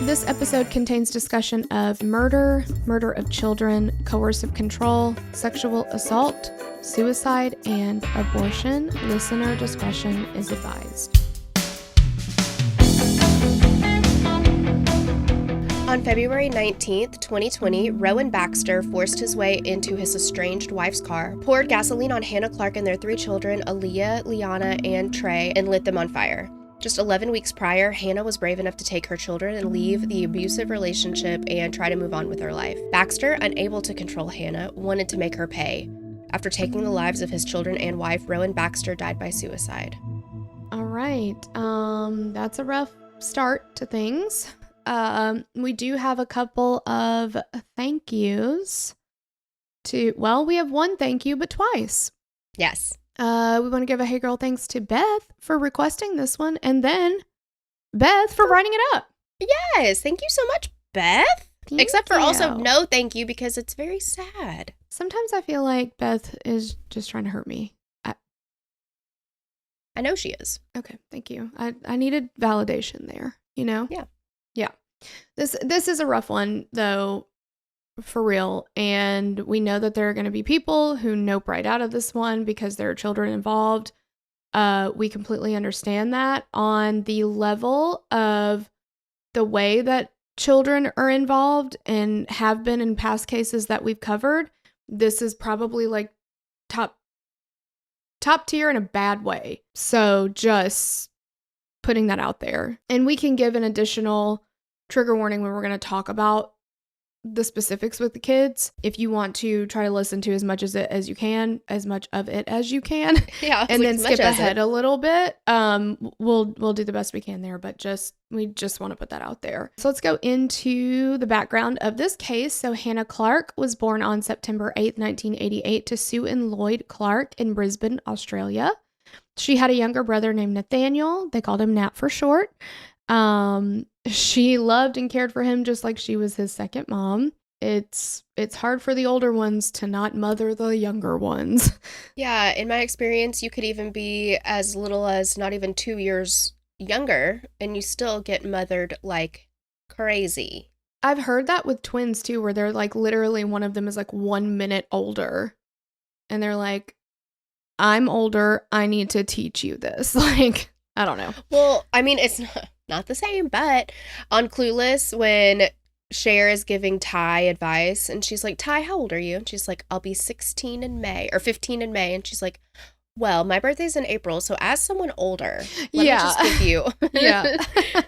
This episode contains discussion of murder, murder of children, coercive control, sexual assault, suicide, and abortion. Listener discretion is advised. On February 19th, 2020, Rowan Baxter forced his way into his estranged wife's car, poured gasoline on Hannah Clarke and their 3 children, Aaliyah, Laianah, and Trey, and lit them on fire. Just 11 weeks prior, Hannah was brave enough to take her children and leave the abusive relationship and try to move on with her life. Baxter, unable to control Hannah, wanted to make her pay. After taking the lives of his children and wife, Rowan Baxter died by suicide. All right. That's a rough start to things. We do have a couple of thank yous we have one thank you, but twice. Yes. We want to give a hey girl thanks to Beth for requesting this one, and then Beth for writing it up. Yes. Thank you so much, Beth. Thank Except for you. also no thank you, because it's very sad. Sometimes I feel like Beth is just trying to hurt me. I know she is. Okay, thank you. I needed validation there, you know? Yeah. Yeah. This is a rough one, though, for real. And we know that there are going to be people who nope right out of this one because there are children involved. We completely understand that. On the level of the way that children are involved and have been in past cases that we've covered, this is probably like top tier in a bad way. So just putting that out there. And we can give an additional trigger warning when we're going to talk about the specifics with the kids. If you want to try to listen to as much of it as you can, Yeah. and then skip ahead a little bit, we'll do the best we can there, but we just want to put that out there. So let's go into the background of this case. So Hannah Clarke was born on September 8th, 1988 to Sue and Lloyd Clarke in Brisbane, Australia. She had a younger brother named Nathaniel. They called him Nat for short. She loved and cared for him just like she was his second mom. It's hard for the older ones to not mother the younger ones. Yeah, in my experience, you could even be as little as not even 2 years younger, and you still get mothered like crazy. I've heard that with twins too, where they're like literally one of them is like 1 minute older. And they're like, I'm older, I need to teach you this. Like, I don't know. Well, I mean, it's not the same, but on Clueless, when Cher is giving Ty advice, and she's like, Ty, how old are you? And she's like, I'll be 16 in May, or 15 in May. And she's like, well, my birthday's in April, so as someone older, let me just give you. Yeah.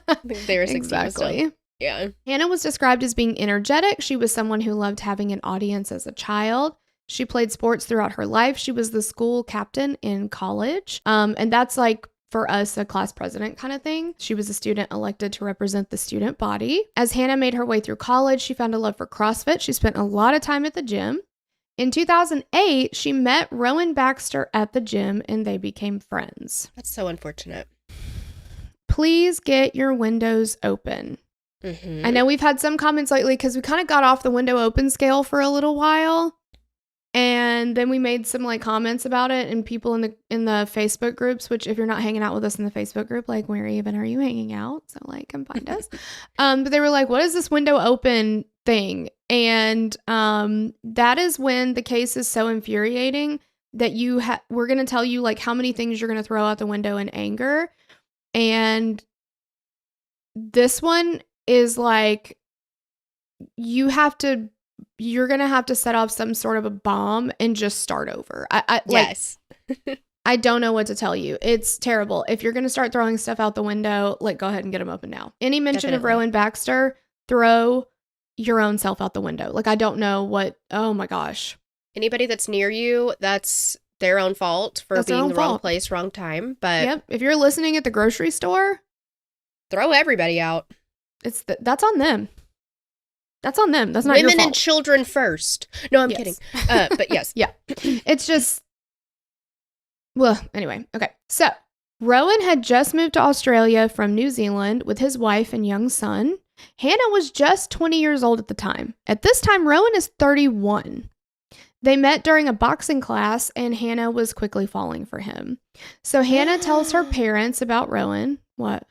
I think they were 16 exactly. still. Yeah. Hannah was described as being energetic. She was someone who loved having an audience as a child. She played sports throughout her life. She was the school captain in college. And that's like, for us, a class president kind of thing. She was a student elected to represent the student body. As Hannah made her way through college, she found a love for CrossFit. She spent a lot of time at the gym. In 2008, she met Rowan Baxter at the gym and they became friends. That's so unfortunate. Please get your windows open. Mm-hmm. I know we've had some comments lately because we kind of got off the window open scale for a little while. And then we made some like comments about it, and people in the Facebook groups, which if you're not hanging out with us in the Facebook group, like where even are you hanging out? So like come find us. But they were like, what is this window open thing? And that is when the case is so infuriating that we're going to tell you like how many things you're going to throw out the window in anger. And this one is like, you're going to have to set off some sort of a bomb and just start over. Yes. I don't know what to tell you. It's terrible. If you're going to start throwing stuff out the window, like go ahead and get them open now. Any mention of Rowan Baxter, throw your own self out the window. Like, I don't know oh my gosh. Anybody that's near you, that's their own fault for being the wrong place, wrong time. But yep. If you're listening at the grocery store, throw everybody out. That's on them. That's on them. That's not your fault. Women and children first. No, I'm kidding. But yes. Yeah. It's just, well, anyway. Okay. So Rowan had just moved to Australia from New Zealand with his wife and young son. Hannah was just 20 years old at the time. At this time, Rowan is 31. They met during a boxing class, and Hannah was quickly falling for him. So Hannah tells her parents about Rowan. What?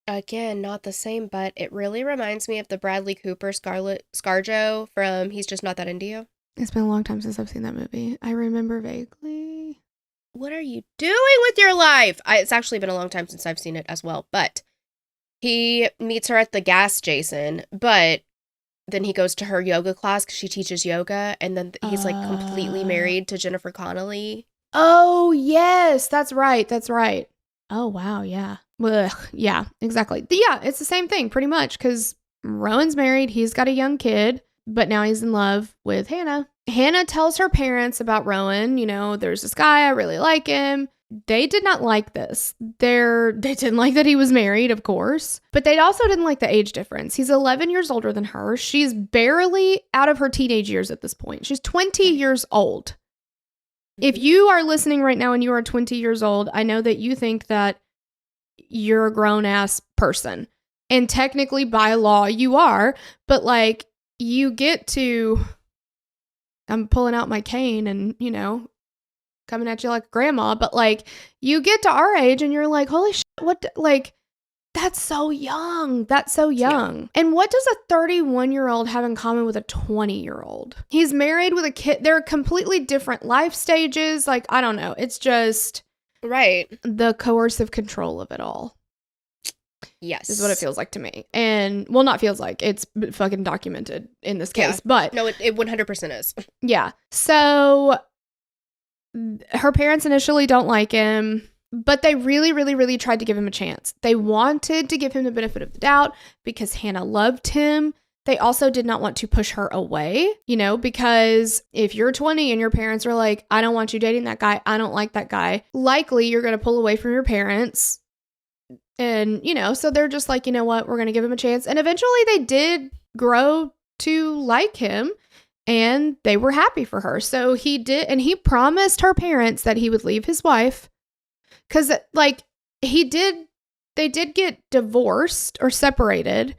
Again, not the same, but it really reminds me of the Bradley Cooper Scarjo from He's Just Not That Into You. It's been a long time since I've seen that movie. I remember vaguely. What are you doing with your life? It's actually been a long time since I've seen it as well, but he meets her at the gas station, but then he goes to her yoga class because she teaches yoga, and then he's like completely married to Jennifer Connelly. Oh, yes, that's right. That's right. Oh, wow, yeah. Ugh, yeah, exactly. Yeah, it's the same thing pretty much because Rowan's married. He's got a young kid, but now he's in love with Hannah. Hannah tells her parents about Rowan. You know, there's this guy, I really like him. They did not like this. They didn't like that he was married, of course, but they also didn't like the age difference. He's 11 years older than her. She's barely out of her teenage years at this point. She's 20 years old. If you are listening right now and you are 20 years old, I know that you think that you're a grown-ass person. And technically, by law, you are. But, like, you get to... I'm pulling out my cane and, you know, coming at you like a grandma. But, like, you get to our age and you're like, holy shit, what... Like, that's so young. That's so young. Yeah. And what does a 31-year-old have in common with a 20-year-old? He's married with a kid. They're completely different life stages. Like, I don't know. It's just... Right. The coercive control of it all. Yes. Is what it feels like to me. And, well, not feels like. It's fucking documented in this case. Yeah. But... No, it 100% is. Yeah. So, her parents initially don't like him. But they really, really, really tried to give him a chance. They wanted to give him the benefit of the doubt because Hannah loved him. They also did not want to push her away, you know, because if you're 20 and your parents are like, I don't want you dating that guy, I don't like that guy, likely you're going to pull away from your parents. And, you know, so they're just like, you know what, we're going to give him a chance. And eventually they did grow to like him and they were happy for her. So he did, and he promised her parents that he would leave his wife. Because, like, they did get divorced or separated,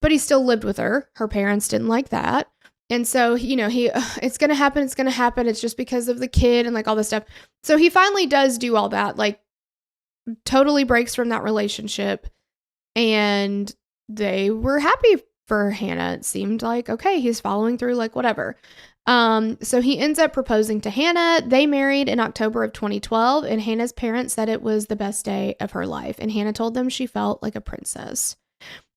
but he still lived with her. Her parents didn't like that. And so, you know, it's going to happen. It's going to happen. It's just because of the kid and, like, all this stuff. So he finally does do all that, like, totally breaks from that relationship. And they were happy for Hannah. It seemed like, okay, he's following through, like, whatever. So he ends up proposing to Hannah. They married in October of 2012, and Hannah's parents said it was the best day of her life. And Hannah told them she felt like a princess.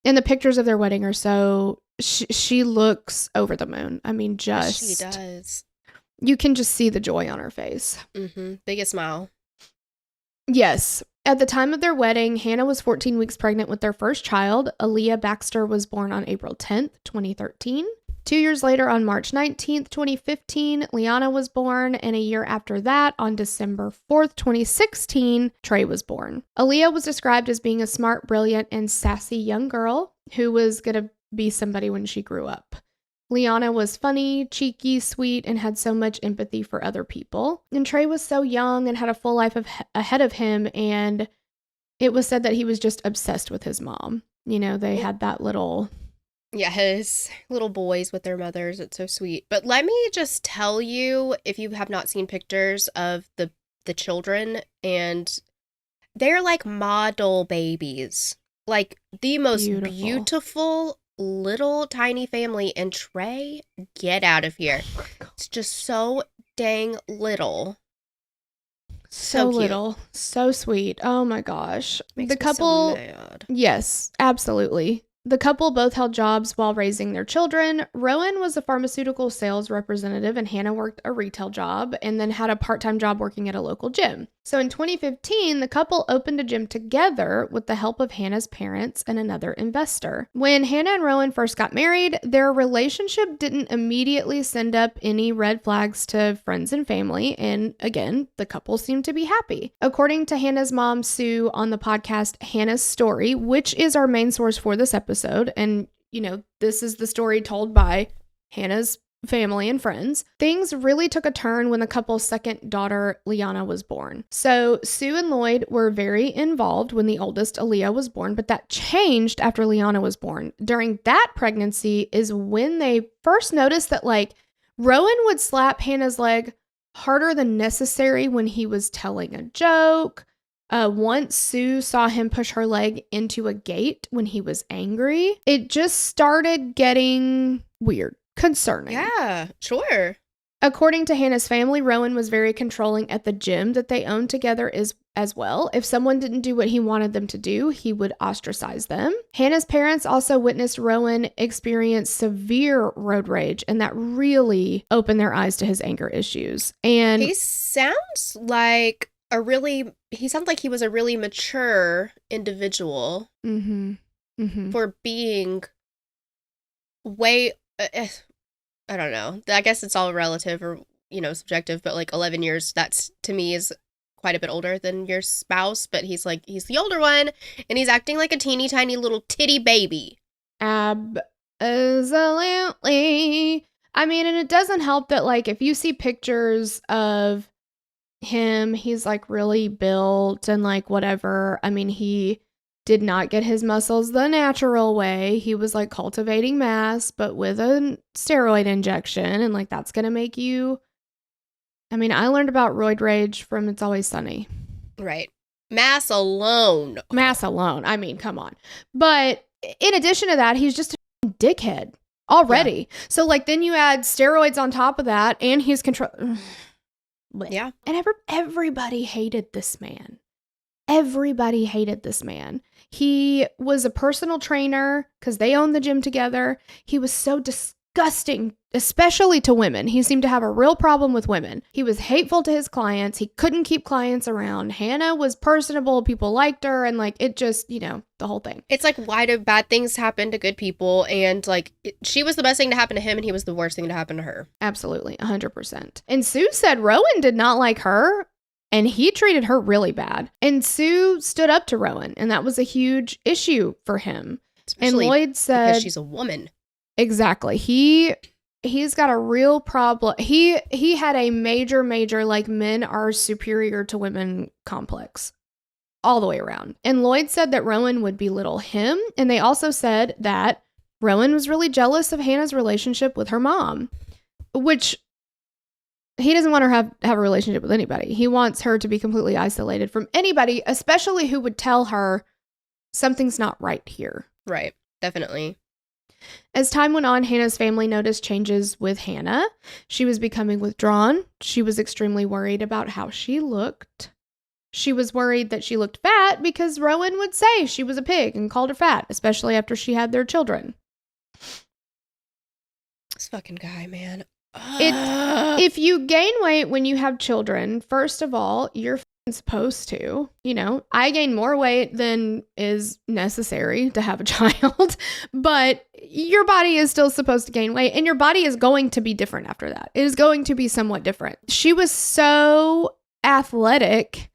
And the pictures of their wedding are so, she looks over the moon. I mean, just. She does. You can just see the joy on her face. Mm-hmm. Biggest smile. Yes. At the time of their wedding, Hannah was 14 weeks pregnant with their first child. Aaliyah Baxter was born on April 10th, 2013. 2 years later, on March 19th, 2015, Laianah was born, and a year after that, on December 4th, 2016, Trey was born. Aaliyah was described as being a smart, brilliant, and sassy young girl who was going to be somebody when she grew up. Laianah was funny, cheeky, sweet, and had so much empathy for other people. And Trey was so young and had a full life ahead of him, and it was said that he was just obsessed with his mom. You know, they had that little... Yeah, his little boys with their mothers. It's so sweet. But let me just tell you, if you have not seen pictures of the children, and they're like model babies. Like the most beautiful little tiny family. And Trey, get out of here. It's just so dang little. So little. So sweet. Oh my gosh. Makes the couple. Me so mad. Yes, absolutely. The couple both held jobs while raising their children. Rowan was a pharmaceutical sales representative and Hannah worked a retail job and then had a part-time job working at a local gym. So in 2015, the couple opened a gym together with the help of Hannah's parents and another investor. When Hannah and Rowan first got married, their relationship didn't immediately send up any red flags to friends and family. And again, the couple seemed to be happy. According to Hannah's mom, Sue, on the podcast Hannah's Story, which is our main source for this episode, and you know, this is the story told by Hannah's family and friends, things really took a turn when the couple's second daughter, Laianah, was born. So Sue and Lloyd were very involved when the oldest, Aaliyah, was born, but that changed after Laianah was born. During that pregnancy is when they first noticed that, like, Rowan would slap Hannah's leg harder than necessary when he was telling a joke, Once Sue saw him push her leg into a gate when he was angry, it just started getting weird, concerning. Yeah, sure. According to Hannah's family, Rowan was very controlling at the gym that they owned together as well. If someone didn't do what he wanted them to do, he would ostracize them. Hannah's parents also witnessed Rowan experience severe road rage, and that really opened their eyes to his anger issues. And he sounds like he was a really mature individual for being way... I don't know. I guess it's all relative or, subjective, but like 11 years, that's to me is quite a bit older than your spouse, but he's the older one and he's acting like a teeny tiny little titty baby. Absolutely. I mean, and it doesn't help that like if you see pictures of him, he's like really built and like whatever. I mean, he did not get his muscles the natural way. He was like cultivating mass, but with a steroid injection. And like, that's going to make you. I mean, I learned about roid rage from It's Always Sunny. Right. Mass alone. I mean, come on. But in addition to that, he's just a dickhead already. Yeah. So like, then you add steroids on top of that and he's Yeah. And everybody hated this man. Everybody hated this man. He was a personal trainer because they owned the gym together. He was so disgusting, especially to women. He seemed to have a real problem with women. He was hateful to his clients. He couldn't keep clients around. Hannah was personable. People liked her. And like, it just, the whole thing. It's like, why do bad things happen to good people? And like, she was the best thing to happen to him and he was the worst thing to happen to her. Absolutely. 100%. And Sue said Rowan did not like her. And he treated her really bad. And Sue stood up to Rowan, and that was a huge issue for him. Especially and Lloyd said, because she's a woman. Exactly. He's got a real problem. He had a major like men are superior to women complex all the way around. And Lloyd said that Rowan would belittle him. And they also said that Rowan was really jealous of Hannah's relationship with her mom, which he doesn't want her to have a relationship with anybody. He wants her to be completely isolated from anybody, especially who would tell her something's not right here. Right. Definitely. As time went on, Hannah's family noticed changes with Hannah. She was becoming withdrawn. She was extremely worried about how she looked. She was worried that she looked fat because Rowan would say she was a pig and called her fat, especially after she had their children. This fucking guy, man. If you gain weight when you have children, first of all, you're supposed to. I gain more weight than is necessary to have a child, but your body is still supposed to gain weight, and your body is going to be different after that. It is going to be somewhat different. She was so athletic,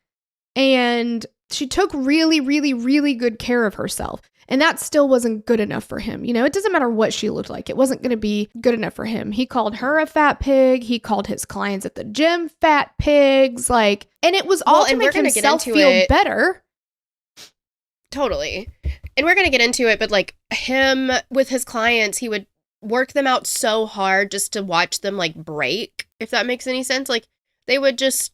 and she took really, really, really good care of herself. And that still wasn't good enough for him. It doesn't matter what she looked like. It wasn't going to be good enough for him. He called her a fat pig. He called his clients at the gym fat pigs. And it was all to make himself feel better. Totally. And we're going to get into it, but like him with his clients, he would work them out so hard just to watch them like break, if that makes any sense. Like they would just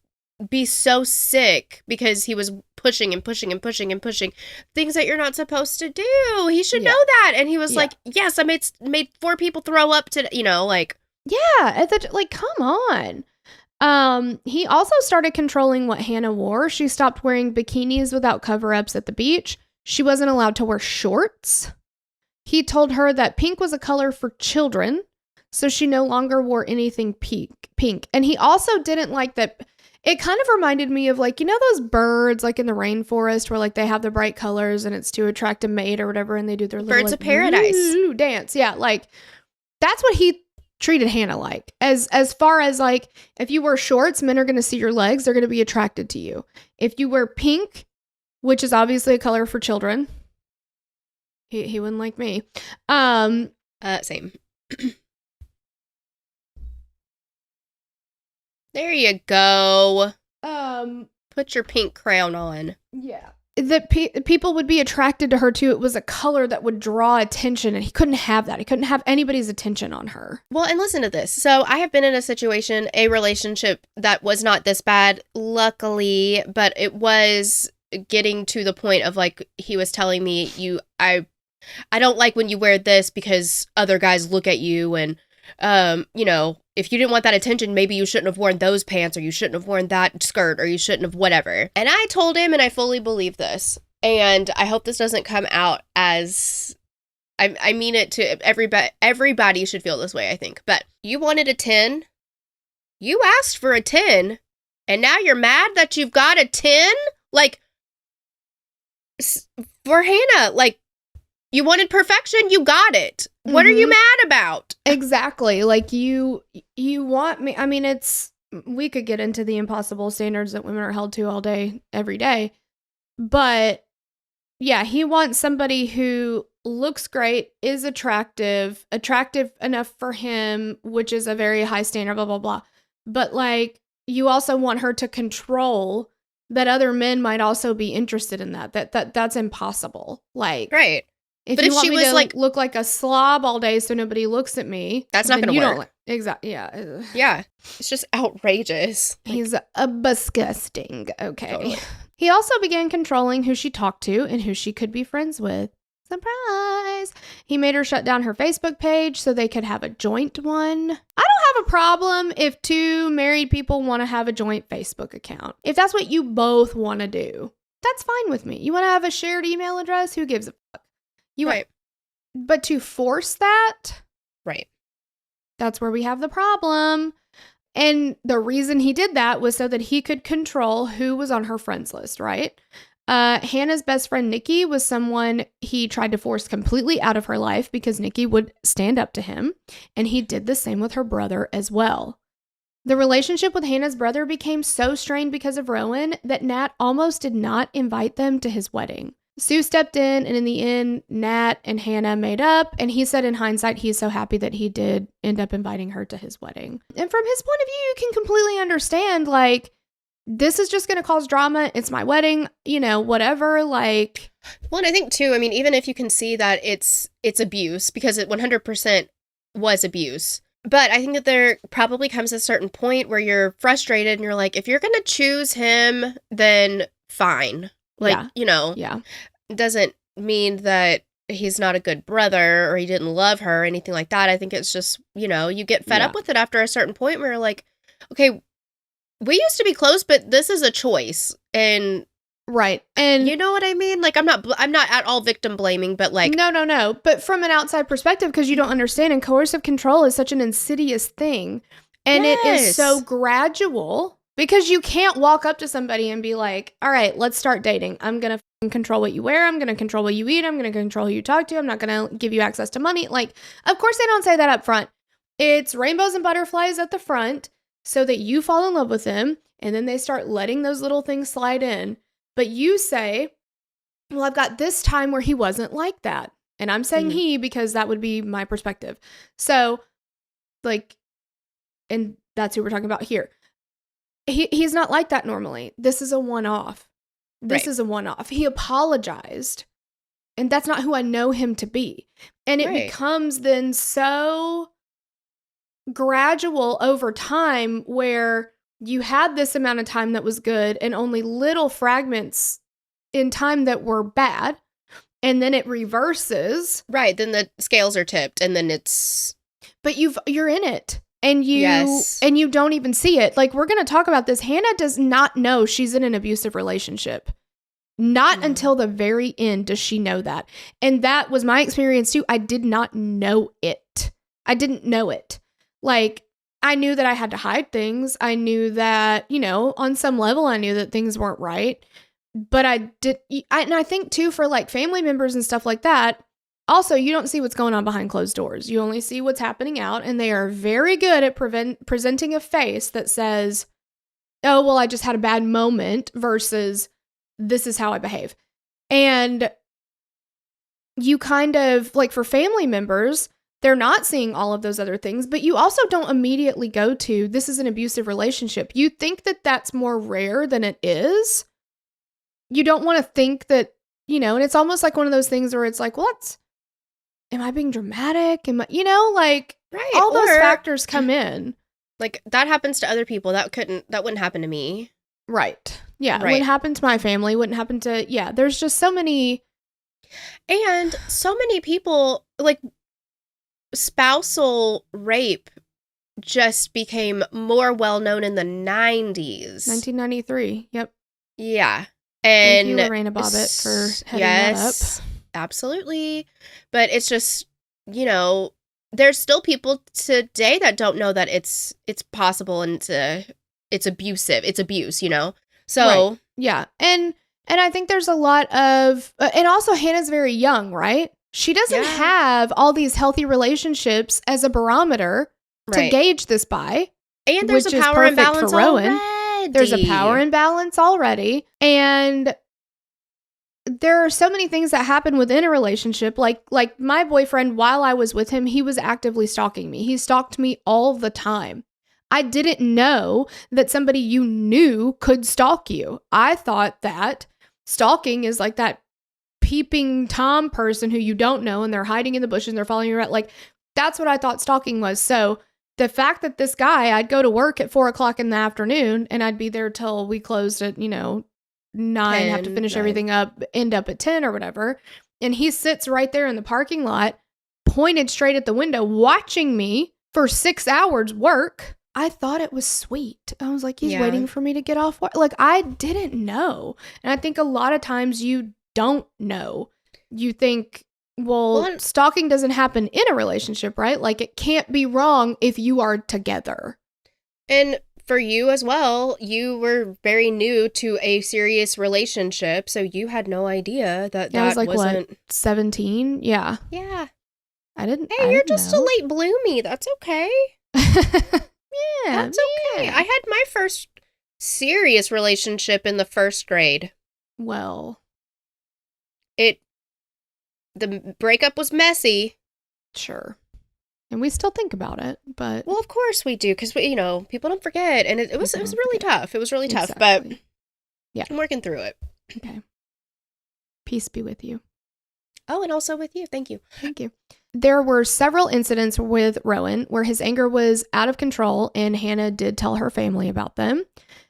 be so sick because he was pushing and pushing and pushing and pushing things that you're not supposed to do. He should know that. And he was like, yes, I made 4 people throw up today, Yeah, come on. He also started controlling what Hannah wore. She stopped wearing bikinis without cover-ups at the beach. She wasn't allowed to wear shorts. He told her that pink was a color for children, so she no longer wore anything pink. And he also didn't like that. It kind of reminded me of those birds in the rainforest where they have the bright colors and it's to attract a mate or whatever, and they do their little birds of paradise dance. Yeah, that's what he treated Hannah like. As far as if you wear shorts, men are going to see your legs, they're going to be attracted to you. If you wear pink, which is obviously a color for children, he wouldn't like me. Same. There you go. Put your pink crown on. Yeah. That people would be attracted to her too. It was a color that would draw attention, and he couldn't have that. He couldn't have anybody's attention on her. Well, and listen to this. So I have been in a relationship that was not this bad, luckily, but it was getting to the point of like he was telling me I don't like when you wear this because other guys look at you and you know, if you didn't want that attention, maybe you shouldn't have worn those pants or you shouldn't have worn that skirt or you shouldn't have whatever. And I told him, and I fully believe this, and I hope this doesn't come out as I mean it to everybody should feel this way, I think. But you wanted a 10. You asked for a 10 and now you're mad that you've got a 10? Like, for Hannah, like, you wanted perfection, you got it. What are you mad about? Exactly. Like, you want me. I mean, we could get into the impossible standards that women are held to all day, every day. But yeah, he wants somebody who looks great, is attractive enough for him, which is a very high standard, blah, blah, blah. But like, you also want her to control that other men might also be interested in that's impossible. Like, right. If you want me to like look like a slob all day so nobody looks at me, that's not going to work. Exactly. Yeah. Yeah. It's just outrageous. He's disgusting. Okay. Totally. He also began controlling who she talked to and who she could be friends with. Surprise! He made her shut down her Facebook page so they could have a joint one. I don't have a problem if two married people want to have a joint Facebook account. If that's what you both want to do, that's fine with me. You want to have a shared email address? Who gives a fuck? Right. But to force that? Right. That's where we have the problem. And the reason he did that was so that he could control who was on her friends list, right? Hannah's best friend, Nikki, was someone he tried to force completely out of her life because Nikki would stand up to him. And he did the same with her brother as well. The relationship with Hannah's brother became so strained because of Rowan that Nat almost did not invite them to his wedding. Sue stepped in, and in the end, Nat and Hannah made up, and he said in hindsight he's so happy that he did end up inviting her to his wedding. And from his point of view, you can completely understand, like, this is just going to cause drama. It's my wedding, you know, whatever, like. Well, and I think, too, I mean, even if you can see that it's abuse, because it 100% was abuse, but I think that there probably comes a certain point where you're frustrated and you're like, if you're going to choose him, then fine. Like, yeah. You know, yeah. It doesn't mean that he's not a good brother or he didn't love her or anything like that. I think it's just, you know, you get fed up with it after a certain point where you're like, okay, we used to be close, but this is a choice. And right. And you know what I mean? Like, I'm not at all victim blaming, but like, no. But from an outside perspective, because you don't understand, and coercive control is such an insidious thing. And it is so gradual. Because you can't walk up to somebody and be like, all right, let's start dating. I'm going to control what you wear. I'm going to control what you eat. I'm going to control who you talk to. I'm not going to give you access to money. Like, of course they don't say that up front. It's rainbows and butterflies at the front so that you fall in love with them. And then they start letting those little things slide in. But you say, well, I've got this time where he wasn't like that. And I'm saying he because that would be my perspective. So, like, and that's who we're talking about here. He's not like that normally. This is a one-off. This is a one-off. He apologized. And that's not who I know him to be. And it becomes then so gradual over time where you had this amount of time that was good and only little fragments in time that were bad. And then it reverses. Right. Then the scales are tipped and then it's. But you're in it. And you don't even see it. Like, we're going to talk about this. Hannah does not know she's in an abusive relationship. Not until the very end does she know that. And that was my experience too. I did not know it. I didn't know it. Like, I knew that I had to hide things. I knew that, you know, on some level, I knew that things weren't right. But and I think too, for like family members and stuff like that, also, you don't see what's going on behind closed doors. You only see what's happening out, and they are very good at presenting a face that says, oh, well, I just had a bad moment versus this is how I behave. And you kind of, like, for family members, they're not seeing all of those other things, but you also don't immediately go to, this is an abusive relationship. You think that that's more rare than it is. You don't want to think that, you know, and it's almost like one of those things where it's like, well, am I being dramatic? Am I, you know, like, all those factors come in. Like, that happens to other people. That wouldn't happen to me. Right. Yeah. It Right. wouldn't happen to my family. Wouldn't happen to, there's just so many. And so many people, like, spousal rape just became more well-known in the 90s. 1993. Yep. Yeah. Thank And you, Lorena Bobbitt, for heading that up. Absolutely. But it's just, you know, there's still people today that don't know that it's possible and it's abusive. It's abuse, you know? So, Right. Yeah. And I think there's a lot of, and also Hannah's very young, right? She doesn't have all these healthy relationships as a barometer to gauge this by. And there's a power imbalance already. There's a power imbalance already. And there are so many things that happen within a relationship. Like my boyfriend, while I was with him, he was actively stalking me. He stalked me all the time. I didn't know that somebody you knew could stalk you. I thought that stalking is like that peeping Tom person who you don't know and they're hiding in the bushes and they're following you around. Like, that's what I thought stalking was. So the fact that this guy, I'd go to work at 4:00 in the afternoon and I'd be there till we closed at, 9, 10, have to finish 9. everything up, end up at 10 or whatever. And he sits right there in the parking lot, pointed straight at the window, watching me for 6 hours work. I thought it was sweet. I was like, he's waiting for me to get off work. Like, I didn't know. And I think a lot of times you don't know. You think, well, stalking doesn't happen in a relationship, right? Like, it can't be wrong if you are together. And for you as well, you were very new to a serious relationship, so you had no idea that I was like, wasn't... what, 17? Yeah. Yeah. Hey, you're just a late bloomie. That's okay. Yeah. That's okay. I had my first serious relationship in the 1st grade. Well. The breakup was messy. Sure. And we still think about it, but... Well, of course we do, because, people don't forget. And it was really tough. It was really tough, but yeah, I'm working through it. Okay. Peace be with you. Oh, and also with you. Thank you. Thank you. There were several incidents with Rowan where his anger was out of control, and Hannah did tell her family about them.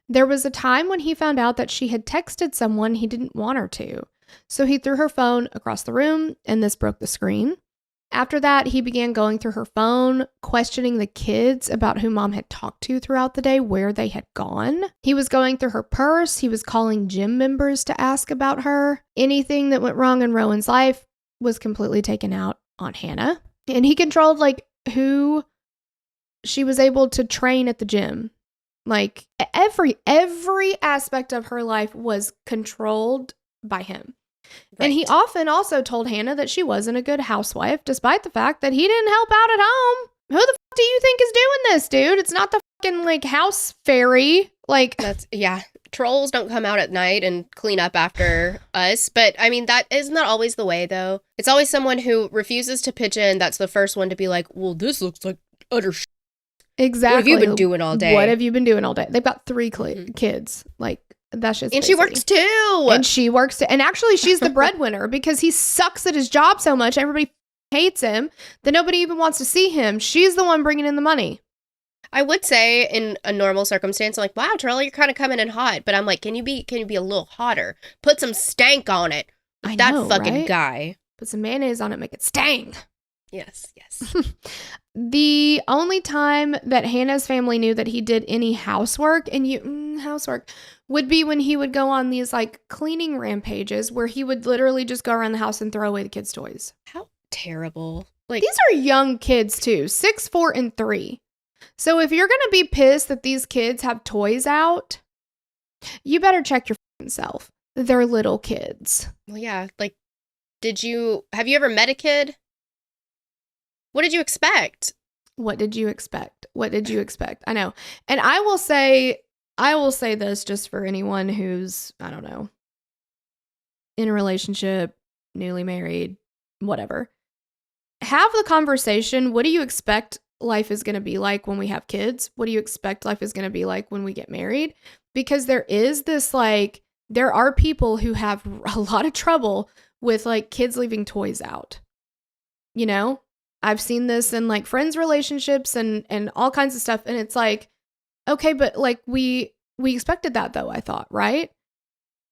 There was a time when he found out that she had texted someone he didn't want her to. So he threw her phone across the room, and this broke the screen. After that, he began going through her phone, questioning the kids about who mom had talked to throughout the day, where they had gone. He was going through her purse. He was calling gym members to ask about her. Anything that went wrong in Rowan's life was completely taken out on Hannah. And he controlled, who she was able to train at the gym. Like, every aspect of her life was controlled by him. Right. And he often also told Hannah that she wasn't a good housewife, despite the fact that he didn't help out at home. Who the fuck do you think is doing this, dude? It's not the fucking, house fairy. Trolls don't come out at night and clean up after us. But, that is not always the way, though. It's always someone who refuses to pitch in that's the first one to be like, well, this looks like utter shit. Exactly. What have you been doing all day? What have you been doing all day? They've got 3 kids. That's just and crazy. She works too. And she works too. And actually, she's the breadwinner because he sucks at his job so much. Everybody hates him that nobody even wants to see him. She's the one bringing in the money. I would say in a normal circumstance, I'm like, wow, Trey, you're kind of coming in hot. But I'm like, can you be a little hotter? Put some stank on it. That fucking guy. Put some mayonnaise on it, make it stang. Yes. The only time that Hannah's family knew that he did any housework would be when he would go on these cleaning rampages where he would literally just go around the house and throw away the kids' toys. How terrible. These are young kids too, 6, 4, and 3. So if you're going to be pissed that these kids have toys out, you better check your self. They're little kids. Well, yeah. Have you ever met a kid? What did you expect? What did you expect? I know. And I will say this just for anyone who's, I don't know, in a relationship, newly married, whatever. Have the conversation. What do you expect life is going to be like when we have kids? What do you expect life is going to be like when we get married? Because there is this, there are people who have a lot of trouble with, kids leaving toys out. I've seen this in friends relationships and all kinds of stuff. And it's okay, but We expected that, though, I thought, right?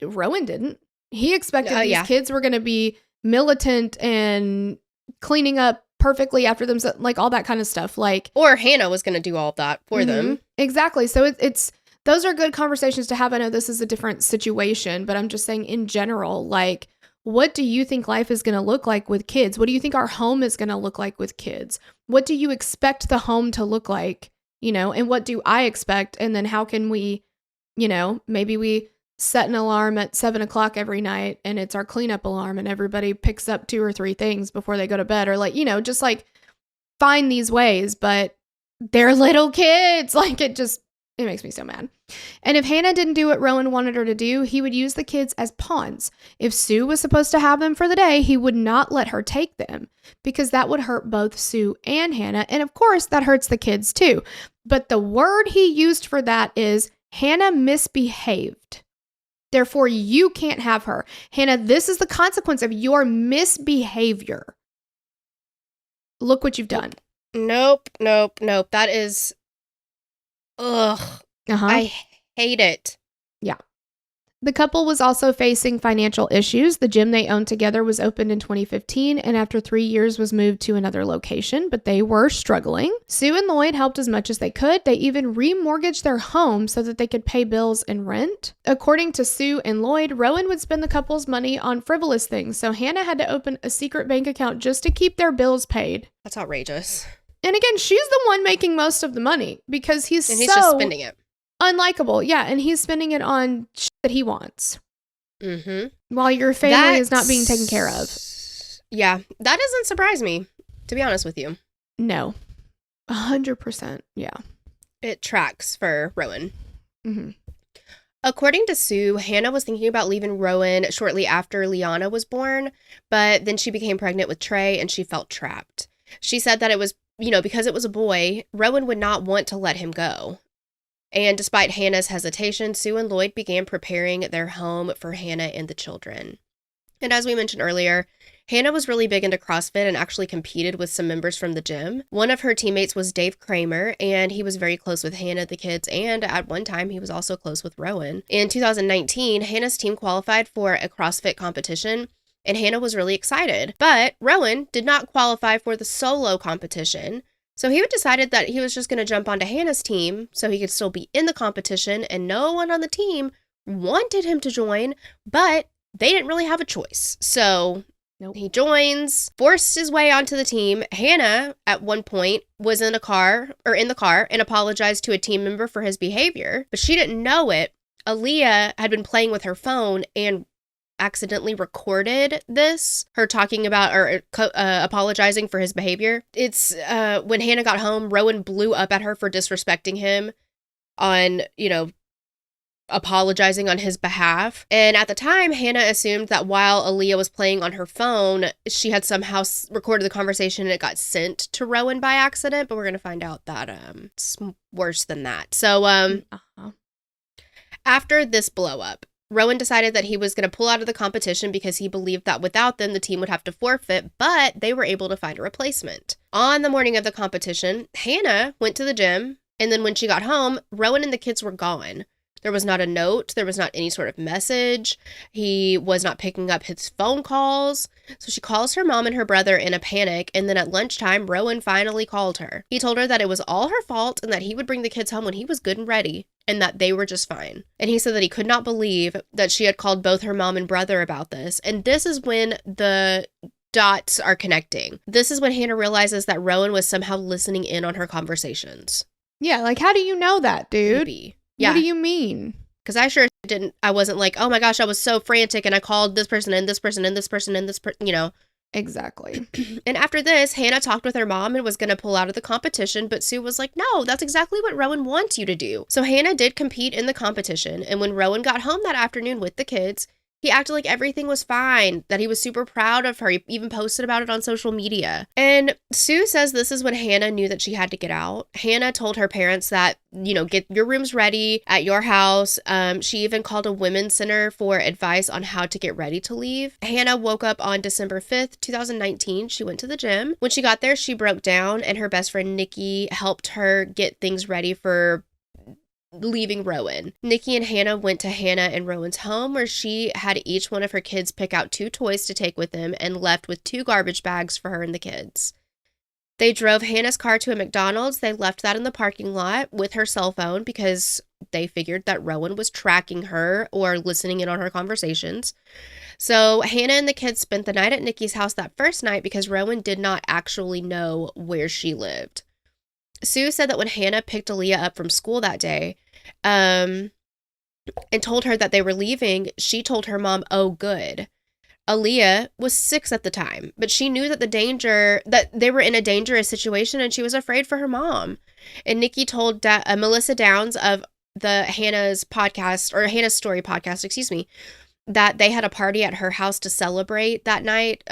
Rowan didn't. He expected these yeah. kids were going to be militant and cleaning up perfectly after themselves, like all that kind of stuff. Like, or Hannah was going to do all of that for them. Exactly. So it's those are good conversations to have. I know this is a different situation, but I'm just saying in general, like, what do you think life is going to look like with kids? What do you think our home is going to look like with kids? What do you expect the home to look like? You know, and what do I expect? And then how can we, you know, maybe we set an alarm at 7:00 every night and it's our cleanup alarm and everybody picks up 2 or 3 things before they go to bed, or like, you know, just like find these ways, but they're little kids. Like it makes me so mad. And if Hannah didn't do what Rowan wanted her to do, he would use the kids as pawns. If Sue was supposed to have them for the day, he would not let her take them because that would hurt both Sue and Hannah. And of course, that hurts the kids too. But the word he used for that is Hannah misbehaved. Therefore, you can't have her. Hannah, this is the consequence of your misbehavior. Look what you've done. Nope. That is... Ugh. I hate it. Yeah. The couple was also facing financial issues. The gym they owned together was opened in 2015 and after 3 years was moved to another location, but they were struggling. Sue and Lloyd helped as much as they could. They even remortgaged their home so that they could pay bills and rent. According to Sue and Lloyd, Rowan would spend the couple's money on frivolous things, so Hannah had to open a secret bank account just to keep their bills paid. That's outrageous. And again, she's the one making most of the money because he's just spending it. Unlikable. Yeah, and he's spending it on shit that he wants. Mm-hmm. While your family is not being taken care of. Yeah, that doesn't surprise me, to be honest with you. No. 100%. Yeah. It tracks for Rowan. Mm-hmm. According to Sue, Hannah was thinking about leaving Rowan shortly after Laianah was born, but then she became pregnant with Trey and she felt trapped. She said that it was, because it was a boy, Rowan would not want to let him go. And despite Hannah's hesitation, Sue and Lloyd began preparing their home for Hannah and the children. And as we mentioned earlier, Hannah was really big into CrossFit and actually competed with some members from the gym. One of her teammates was Dave Kramer, and he was very close with Hannah, the kids, and at one time he was also close with Rowan. In 2019, Hannah's team qualified for a CrossFit competition, and Hannah was really excited. But Rowan did not qualify for the solo competition, so he decided that he was just going to jump onto Hannah's team so he could still be in the competition, and no one on the team wanted him to join, but they didn't really have a choice. So he joins, forced his way onto the team. Hannah, at one point, was in the car and apologized to a team member for his behavior, but she didn't know it. Aaliyah had been playing with her phone and accidentally recorded this, her talking about or apologizing for his behavior. It's when Hannah got home, Rowan blew up at her for disrespecting him on, apologizing on his behalf. And at the time, Hannah assumed that while Aaliyah was playing on her phone, she had somehow recorded the conversation and it got sent to Rowan by accident, but we're going to find out that it's worse than that. So after this blow up, Rowan decided that he was going to pull out of the competition because he believed that without them, the team would have to forfeit, but they were able to find a replacement. On the morning of the competition, Hannah went to the gym, and then when she got home, Rowan and the kids were gone. There was not a note. There was not any sort of message. He was not picking up his phone calls. So she calls her mom and her brother in a panic, and then at lunchtime, Rowan finally called her. He told her that it was all her fault and that he would bring the kids home when he was good and ready, and that they were just fine. And he said that he could not believe that she had called both her mom and brother about this. And this is when the dots are connecting. This is when Hannah realizes that Rowan was somehow listening in on her conversations. Yeah, like, how do you know that, dude? Maybe. Yeah. What do you mean? Because I sure didn't. I wasn't like, oh my gosh, I was so frantic and I called this person and this person and this person and this person, Exactly. And after this, Hannah talked with her mom and was going to pull out of the competition, but Sue was like, no, that's exactly what Rowan wants you to do. So Hannah did compete in the competition, and when Rowan got home that afternoon with the kids, he acted like everything was fine, that he was super proud of her. He even posted about it on social media. And Sue says this is when Hannah knew that she had to get out. Hannah told her parents that, get your rooms ready at your house. She even called a women's center for advice on how to get ready to leave. Hannah woke up on December 5th, 2019. She went to the gym. When she got there, she broke down, and her best friend Nikki helped her get things ready for leaving Rowan. Nikki and Hannah went to Hannah and Rowan's home, where she had each one of her kids pick out 2 toys to take with them and left with 2 garbage bags for her and the kids. They drove Hannah's car to a McDonald's. They left that in the parking lot with her cell phone because they figured that Rowan was tracking her or listening in on her conversations. So Hannah and the kids spent the night at Nikki's house that first night because Rowan did not actually know where she lived. Sue said that when Hannah picked Aaliyah up from school that day, and told her that they were leaving, she told her mom, "Oh, good." Aaliyah was 6 at the time, but she knew that that they were in a dangerous situation, and she was afraid for her mom. And Nikki told Melissa Downs of the Hannah's Story podcast, that they had a party at her house to celebrate that night.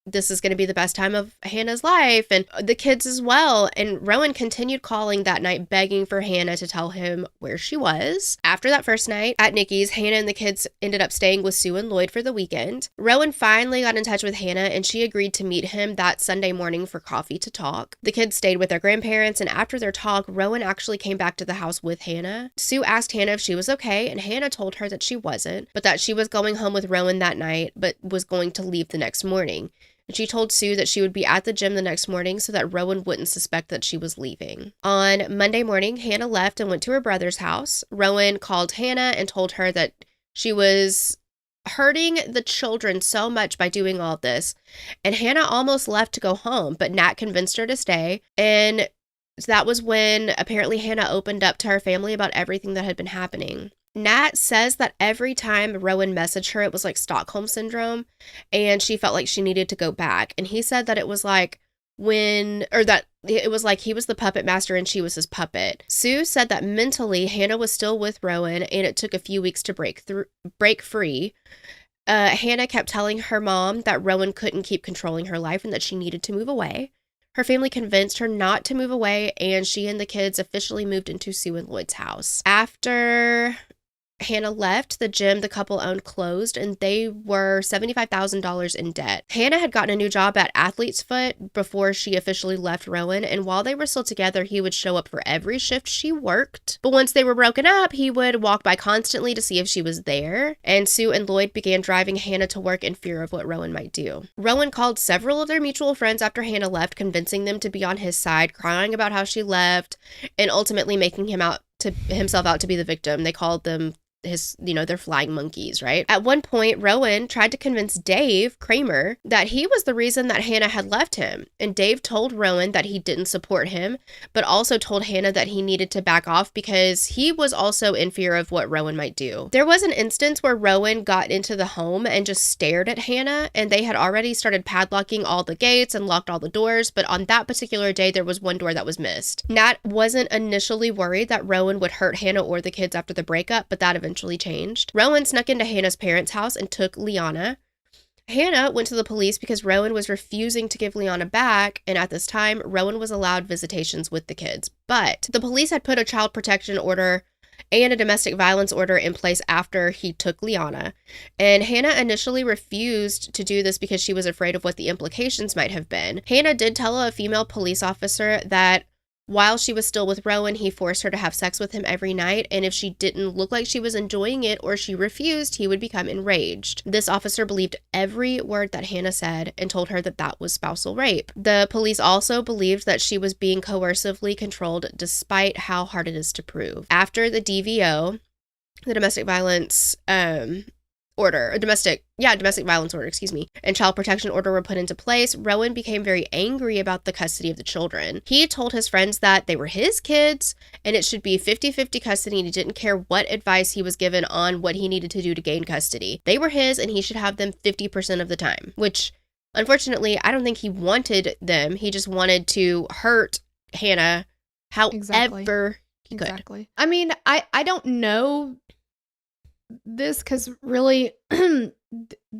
This is going to be the best time of Hannah's life, and the kids as well. And Rowan continued calling that night, begging for Hannah to tell him where she was. After that first night at Nikki's, Hannah and the kids ended up staying with Sue and Lloyd for the weekend. Rowan finally got in touch with Hannah, and she agreed to meet him that Sunday morning for coffee to talk. The kids stayed with their grandparents, and after their talk, Rowan actually came back to the house with Hannah. Sue asked Hannah if she was okay, and Hannah told her that she wasn't, but that she was going home with Rowan that night, but was going to leave the next morning. And she told Sue that she would be at the gym the next morning so that Rowan wouldn't suspect that she was leaving. On Monday morning, Hannah left and went to her brother's house. Rowan called Hannah and told her that she was hurting the children so much by doing all this. And Hannah almost left to go home, but Nat convinced her to stay. And that was when apparently Hannah opened up to her family about everything that had been happening. Nat says that every time Rowan messaged her, it was like Stockholm syndrome, and she felt like she needed to go back. And he said that it was like it was like he was the puppet master and she was his puppet. Sue said that mentally Hannah was still with Rowan, and it took a few weeks to break free. Hannah kept telling her mom that Rowan couldn't keep controlling her life and that she needed to move away. Her family convinced her not to move away, and she and the kids officially moved into Sue and Lloyd's house. After Hannah left, the gym the couple owned closed, and they were $75,000 in debt. Hannah had gotten a new job at Athlete's Foot before she officially left Rowan, and while they were still together, he would show up for every shift she worked. But once they were broken up, he would walk by constantly to see if she was there, and Sue and Lloyd began driving Hannah to work in fear of what Rowan might do. Rowan called several of their mutual friends after Hannah left, convincing them to be on his side, crying about how she left, and ultimately making himself out to be the victim. They called them their flying monkeys, right? At one point, Rowan tried to convince Dave Kramer that he was the reason that Hannah had left him. And Dave told Rowan that he didn't support him, but also told Hannah that he needed to back off because he was also in fear of what Rowan might do. There was an instance where Rowan got into the home and just stared at Hannah, and they had already started padlocking all the gates and locked all the doors, but on that particular day, there was one door that was missed. Nat wasn't initially worried that Rowan would hurt Hannah or the kids after the breakup, but that eventually changed. Rowan snuck into Hannah's parents' house and took Laianah. Hannah went to the police because Rowan was refusing to give Laianah back, and at this time, Rowan was allowed visitations with the kids. But the police had put a child protection order and a domestic violence order in place after he took Laianah. And Hannah initially refused to do this because she was afraid of what the implications might have been. Hannah did tell a female police officer that while she was still with Rowan, he forced her to have sex with him every night, and if she didn't look like she was enjoying it or she refused, he would become enraged. This officer believed every word that Hannah said and told her that that was spousal rape. The police also believed that she was being coercively controlled despite how hard it is to prove. After the DVO, the domestic violence domestic violence order, and child protection order were put into place, Rowan became very angry about the custody of the children. He told his friends that they were his kids and it should be 50-50 custody, and he didn't care what advice he was given on what he needed to do to gain custody. They were his and he should have them 50% of the time, which unfortunately, I don't think he wanted them. He just wanted to hurt Hannah however he could. Exactly. I mean, I don't know this because really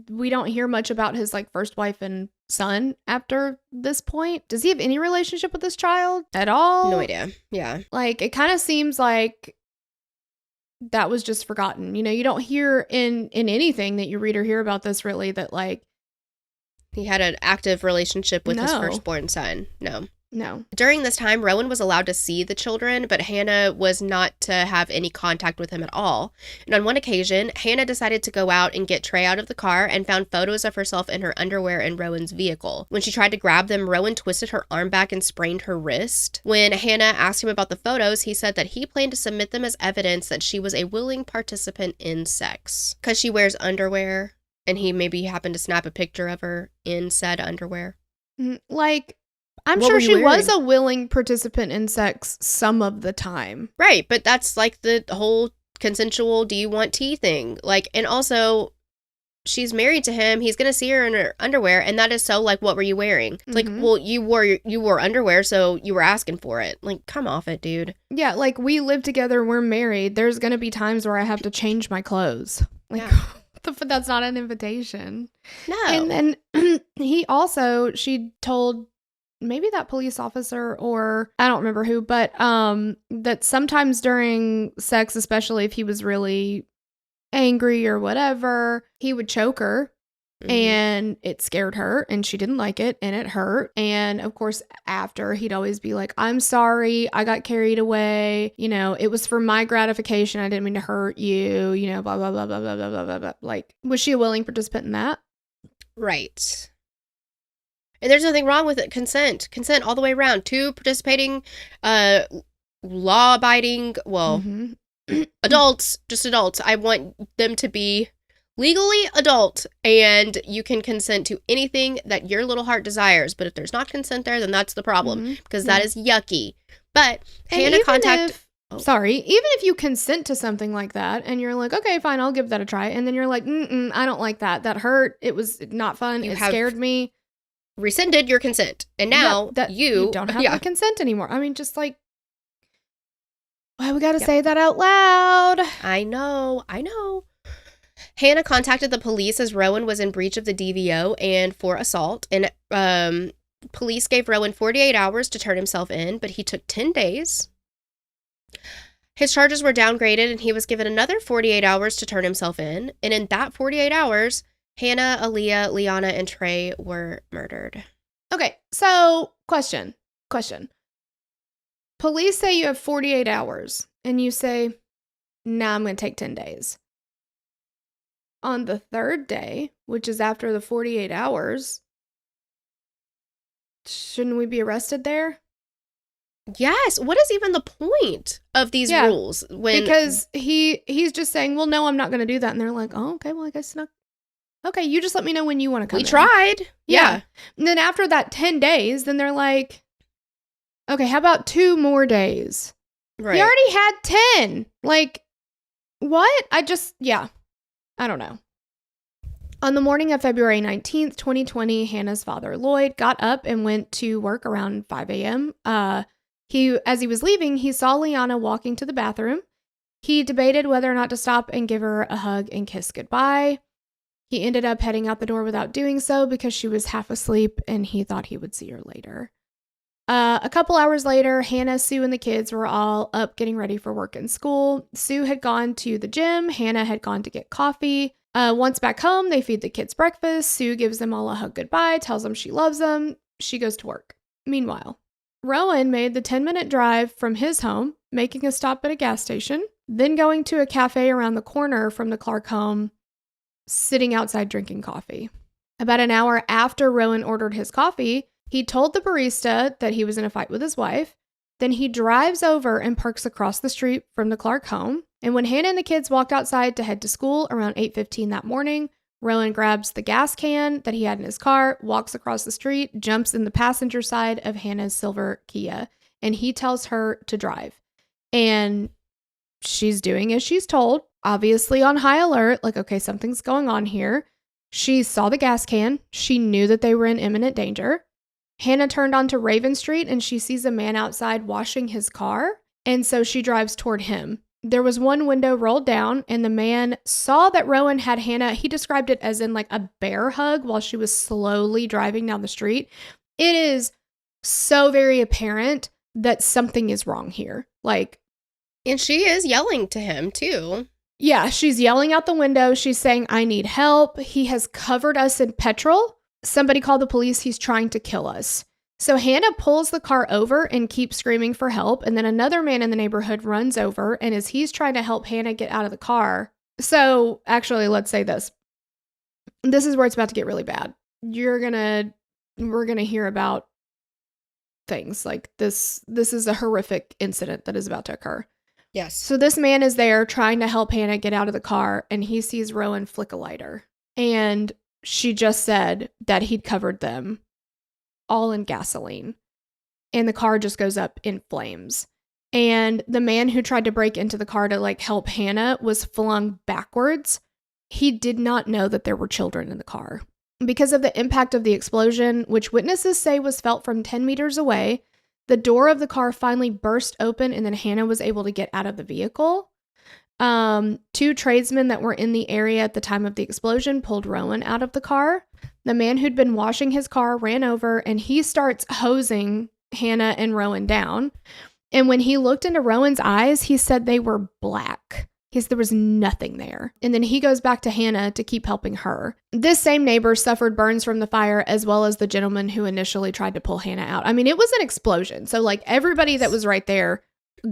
we don't hear much about his first wife and son after this point. Does he have any relationship with this child at all? No idea. Yeah. It kind of seems like that was just forgotten. You don't hear in anything that you read or hear about this really that he had an active relationship with his No. firstborn son. No. No. During this time, Rowan was allowed to see the children, but Hannah was not to have any contact with him at all. And on one occasion, Hannah decided to go out and get Trey out of the car and found photos of herself in her underwear in Rowan's vehicle. When she tried to grab them, Rowan twisted her arm back and sprained her wrist. When Hannah asked him about the photos, he said that he planned to submit them as evidence that she was a willing participant in sex. Because she wears underwear, and he maybe happened to snap a picture of her in said underwear. Like, I'm What sure were you she was wearing? a willing participant in sex some of the time. Right, but that's like the whole consensual do you want tea thing. Like, and also she's married to him. He's going to see her in her underwear, and that is so like, what were you wearing? It's like, well, you wore underwear, so you were asking for it. Like, come off it, dude. Yeah, like, we live together, we're married. There's going to be times where I have to change my clothes. Like, Yeah. that's not an invitation. No. And then she told maybe that police officer, or I don't remember who, but that sometimes during sex, especially if he was really angry or whatever, he would choke her. And it scared her, and she didn't like it, and it hurt. And of course, after, he'd always be like, I'm sorry, I got carried away. You know, it was for my gratification. I didn't mean to hurt you, you know, blah, blah, blah, blah, blah, blah, blah, blah, blah. Like, was she a willing participant in that? Right. And there's nothing wrong with it. Consent all the way around. Two participating, law-abiding, well, adults, just adults. I want them to be legally adult, and you can consent to anything that your little heart desires. But if there's not consent there, then that's the problem, because that is yucky. But Hannah Sorry, even if you consent to something like that and you're like, okay, fine, I'll give that a try. And then you're like, I don't like that. That hurt. It was not fun. It scared me. Rescinded your consent. And now you don't have the consent anymore. I mean, just like, why we got to say that out loud? I know. Hannah contacted the police as Rowan was in breach of the DVO and for assault. And police gave Rowan 48 hours to turn himself in, but he took 10 days. His charges were downgraded, and he was given another 48 hours to turn himself in. And in that 48 hours, Hannah, Aaliyah, Laianah, and Trey were murdered. Okay, so question. Police say you have 48 hours, and you say, nah, I'm going to take 10 days. On the third day, which is after the 48 hours, shouldn't we be arrested there? Yes. What is even the point of these rules? Because he's just saying, well, no, I'm not going to do that. And they're like, oh, okay, well, I guess not. Okay, you just let me know when you want to come in. We tried. Yeah. And then after that 10 days, then they're like, okay, how about 2 more days? Right. He already had 10. Like, what? I don't know. On the morning of February 19th, 2020, Hannah's father, Lloyd, got up and went to work around 5 a.m. As he was leaving, he saw Laianah walking to the bathroom. He debated whether or not to stop and give her a hug and kiss goodbye. He ended up heading out the door without doing so because she was half asleep and he thought he would see her later. A couple hours later, Hannah, Sue, and the kids were all up getting ready for work and school. Sue had gone to the gym. Hannah had gone to get coffee. Once back home, they feed the kids breakfast. Sue gives them all a hug goodbye, tells them she loves them. She goes to work. Meanwhile, Rowan made the 10-minute drive from his home, making a stop at a gas station, then going to a cafe around the corner from the Clarke home, sitting outside drinking coffee. About an hour after Rowan ordered his coffee, he told the barista that he was in a fight with his wife. Then he drives over and parks across the street from the Clarke home. And when Hannah and the kids walked outside to head to school around 8:15 that morning, Rowan grabs the gas can that he had in his car, walks across the street, jumps in the passenger side of Hannah's silver Kia, and he tells her to drive. And she's doing as she's told, obviously on high alert, like, okay, something's going on here. She saw the gas can. She knew that they were in imminent danger. Hannah turned onto Raven Street and she sees a man outside washing his car. And so she drives toward him. There was one window rolled down and the man saw that Rowan had Hannah. He described it as in like a bear hug while she was slowly driving down the street. It is so very apparent that something is wrong here. Like, and she is yelling to him too. Yeah, she's yelling out the window. She's saying, I need help. He has covered us in petrol. Somebody called the police. He's trying to kill us. So Hannah pulls the car over and keeps screaming for help. And then another man in the neighborhood runs over. And as he's trying to help Hannah get out of the car. So actually, let's say this. This is where it's about to get really bad. We're going to hear about things like this. This is a horrific incident that is about to occur. Yes. So this man is there trying to help Hannah get out of the car. And he sees Rowan flick a lighter. And she just said that he'd covered them all in gasoline, and the car just goes up in flames. And the man who tried to break into the car to like help Hannah was flung backwards. He did not know that there were children in the car. Because of the impact of the explosion, which witnesses say was felt from 10 meters away, the door of the car finally burst open, and then Hannah was able to get out of the vehicle. 2 tradesmen that were in the area at the time of the explosion pulled Rowan out of the car. The man who'd been washing his car ran over, and he starts hosing Hannah and Rowan down. And when he looked into Rowan's eyes, he said they were black. There was nothing there. And then he goes back to Hannah to keep helping her. This same neighbor suffered burns from the fire, as well as the gentleman who initially tried to pull Hannah out. I mean, it was an explosion. So like everybody that was right there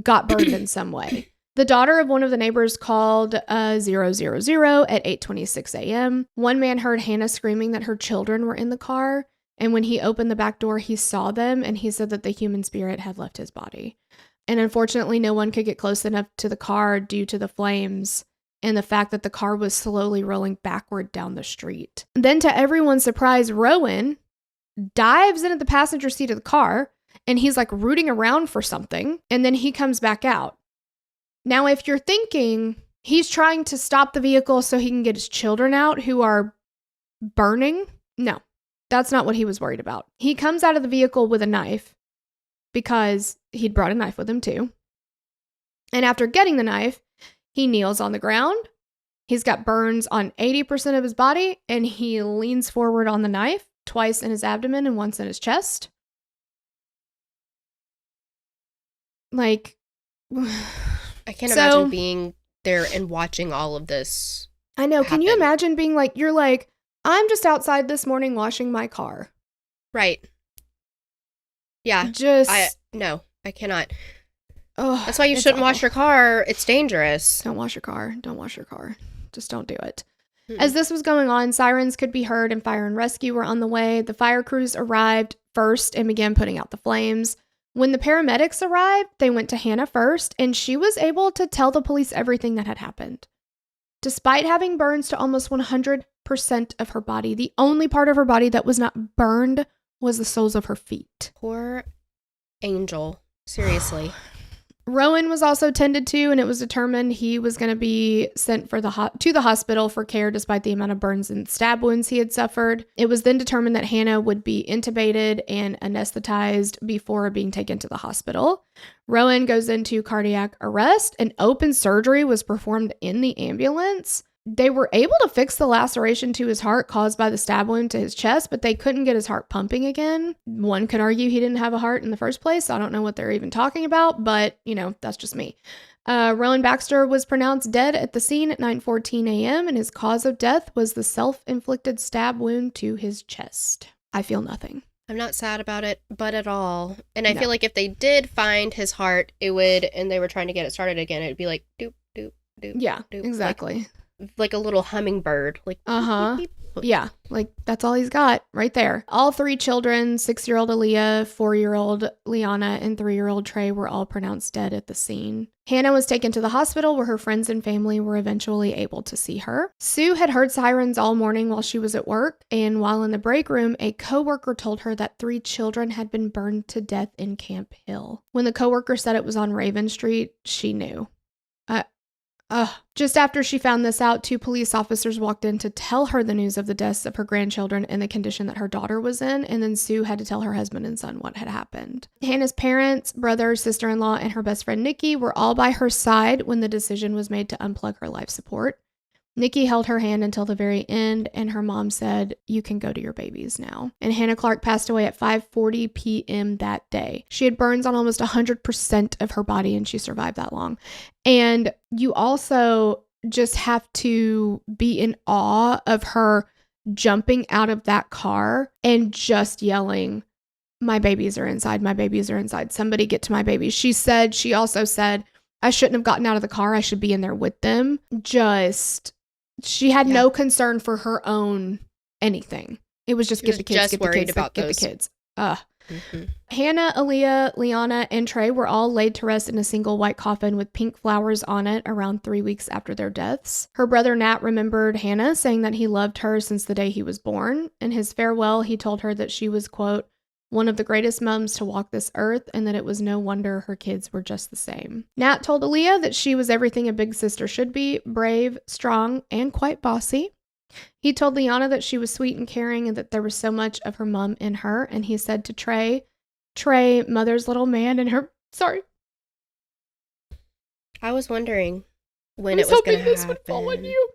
got burned in some way. The daughter of one of the neighbors called 000 at 8:26 a.m. One man heard Hannah screaming that her children were in the car. And when he opened the back door, he saw them, and he said that the human spirit had left his body. And unfortunately, no one could get close enough to the car due to the flames and the fact that the car was slowly rolling backward down the street. Then, to everyone's surprise, Rowan dives into the passenger seat of the car, and he's like rooting around for something, and then he comes back out. Now, if you're thinking he's trying to stop the vehicle so he can get his children out who are burning, no, that's not what he was worried about. He comes out of the vehicle with a knife because he'd brought a knife with him too. And after getting the knife, he kneels on the ground. He's got burns on 80% of his body, and he leans forward on the knife, twice in his abdomen and once in his chest. Like... I can't imagine being there and watching all of this. I know. happen. Can you imagine being like, you're like, I'm just outside this morning washing my car. Right. Yeah. No, I cannot. Oh, that's why you shouldn't wash your car. It's dangerous. Don't wash your car. Don't wash your car. Just don't do it. As this was going on, sirens could be heard and fire and rescue were on the way. The fire crews arrived first and began putting out the flames. When the paramedics arrived, they went to Hannah first, and she was able to tell the police everything that had happened. Despite having burns to almost 100% of her body, the only part of her body that was not burned was the soles of her feet. Poor angel. Seriously. Rowan was also tended to, and it was determined he was going to be sent to the hospital for care despite the amount of burns and stab wounds he had suffered. It was then determined that Hannah would be intubated and anesthetized before being taken to the hospital. Rowan goes into cardiac arrest, and open surgery was performed in the ambulance. They were able to fix the laceration to his heart caused by the stab wound to his chest, but they couldn't get his heart pumping again. One could argue he didn't have a heart in the first place. I don't know what they're even talking about, but, that's just me. Rowan Baxter was pronounced dead at the scene at 9:14 a.m., and his cause of death was the self-inflicted stab wound to his chest. I feel nothing. I'm not sad about it, but at all. And I feel like if they did find his heart, it would, and they were trying to get it started again, it'd be like, doop, doop, doop. Yeah, doop, exactly. Like a little hummingbird. Like, beep, beep. Yeah, like that's all he's got right there. All 3 children, 6-year-old Aaliyah, 4-year-old Laianah, and 3-year-old Trey were all pronounced dead at the scene. Hannah was taken to the hospital where her friends and family were eventually able to see her. Sue had heard sirens all morning while she was at work, and while in the break room, a coworker told her that 3 children had been burned to death in Camp Hill. When the coworker said it was on Raven Street, she knew. Just after she found this out, 2 police officers walked in to tell her the news of the deaths of her grandchildren and the condition that her daughter was in, and then Sue had to tell her husband and son what had happened. Hannah's parents, brother, sister-in-law, and her best friend Nikki were all by her side when the decision was made to unplug her life support. Nikki held her hand until the very end, and her mom said, "You can go to your babies now." And Hannah Clarke passed away at 5:40 p.m. that day. She had burns on almost 100% of her body, and she survived that long. And you also just have to be in awe of her jumping out of that car and just yelling, my babies are inside. My babies are inside. Somebody get to my babies. She also said, I shouldn't have gotten out of the car. I should be in there with them. She had no concern for her own anything. It was just get the kids, get the kids. Hannah, Aaliyah, Laianah, and Trey were all laid to rest in a single white coffin with pink flowers on it around 3 weeks after their deaths. Her brother Nat remembered Hannah, saying that he loved her since the day he was born. In his farewell, he told her that she was, quote, one of the greatest mums to walk this earth, and that it was no wonder her kids were just the same. Nat told Aaliyah that she was everything a big sister should be, brave, strong, and quite bossy. He told Laianah that she was sweet and caring and that there was so much of her mom in her, and he said to Trey, mother's little man, and her... Sorry. I was wondering when it was going to happen. This would fall on you.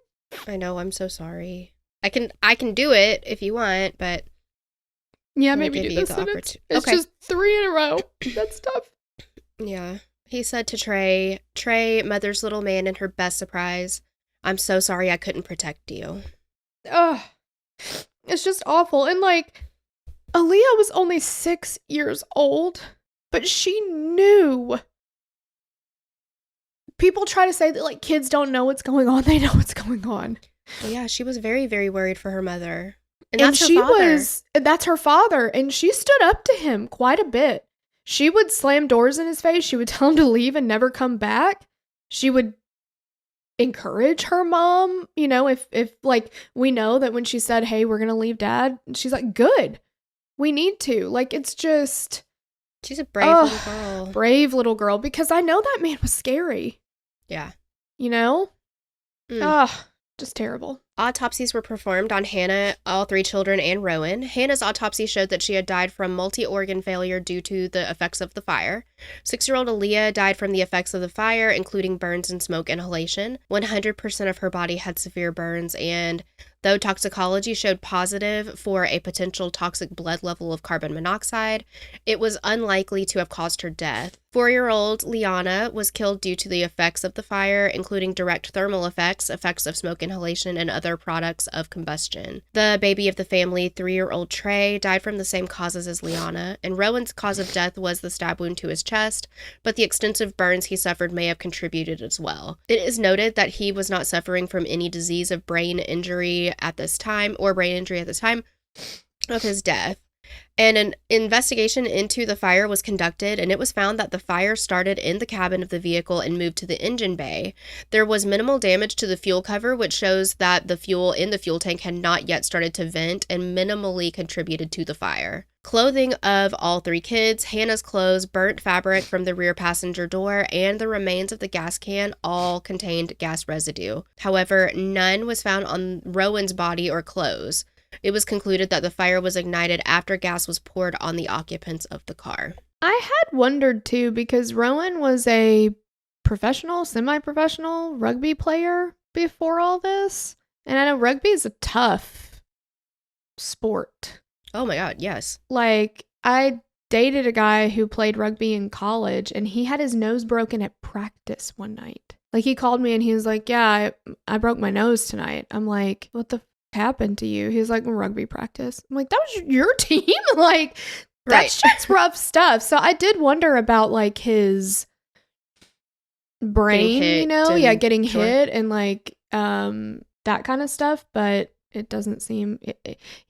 I know, I'm so sorry. I can do it if you want, but... Yeah, maybe do this. It's just 3 in a row. That's tough. Yeah. He said to Trey, mother's little man, and her best surprise, I'm so sorry I couldn't protect you. Ugh. It's just awful. And like, Aaliyah was only 6 years old, but she knew. People try to say that like kids don't know what's going on. They know what's going on. Well, yeah, she was very, very worried for her mother. And that's her father. And she stood up to him quite a bit. She would slam doors in his face. She would tell him to leave and never come back. She would encourage her mom, you know, if like we know that when she said, hey, we're gonna leave dad, she's like, good, we need to, like, it's just, she's a brave little girl, because I know that man was scary. Yeah, you know. Just terrible. Autopsies were performed on Hannah, all 3 children, and Rowan. Hannah's autopsy showed that she had died from multi-organ failure due to the effects of the fire. 6-year-old Aaliyah died from the effects of the fire, including burns and smoke inhalation. 100% of her body had severe burns, and though toxicology showed positive for a potential toxic blood level of carbon monoxide, it was unlikely to have caused her death. 4-year-old Laianah was killed due to the effects of the fire, including direct thermal effects of smoke inhalation, and other products of combustion. The baby of the family, 3-year-old Trey, died from the same causes as Laianah, and Rowan's cause of death was the stab wound to his chest, but the extensive burns he suffered may have contributed as well. It is noted that he was not suffering from any disease of brain injury at this time of his death. And an investigation into the fire was conducted, and it was found that the fire started in the cabin of the vehicle and moved to the engine bay. There was minimal damage to the fuel cover, which shows that the fuel in the fuel tank had not yet started to vent and minimally contributed to the fire. Clothing of all 3 kids, Hannah's clothes, burnt fabric from the rear passenger door, and the remains of the gas can all contained gas residue. However, none was found on Rowan's body or clothes. It was concluded that the fire was ignited after gas was poured on the occupants of the car. I had wondered too, because Rowan was a professional, semi-professional rugby player before all this. And I know rugby is a tough sport. Oh my God, yes. Like, I dated a guy who played rugby in college, and he had his nose broken at practice one night. Like, he called me and he was like, yeah, I broke my nose tonight. I'm like, what the happened to you? He's like, rugby practice. I'm like, that was your team? Like, that shit's rough stuff. So I did wonder about like his brain, you know, getting hit and like that kind of stuff, but it doesn't seem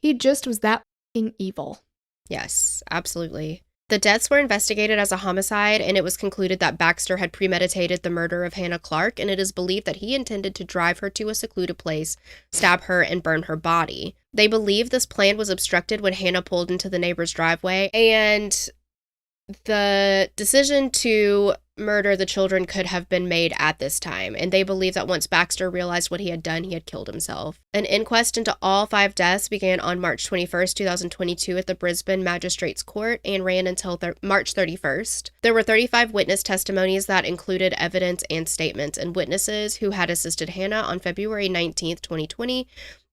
he just was that fucking evil. Yes, absolutely. The deaths were investigated as a homicide, and it was concluded that Baxter had premeditated the murder of Hannah Clarke, and it is believed that he intended to drive her to a secluded place, stab her, and burn her body. They believe this plan was obstructed when Hannah pulled into the neighbor's driveway, and the decision to murder the children could have been made at this time, and they believe that once Baxter realized what he had done, he had killed himself. An inquest into all 5 deaths began on March 21st, 2022 at the Brisbane Magistrates Court and ran until March 31st. There were 35 witness testimonies that included evidence and statements, and witnesses who had assisted Hannah on February 19th, 2020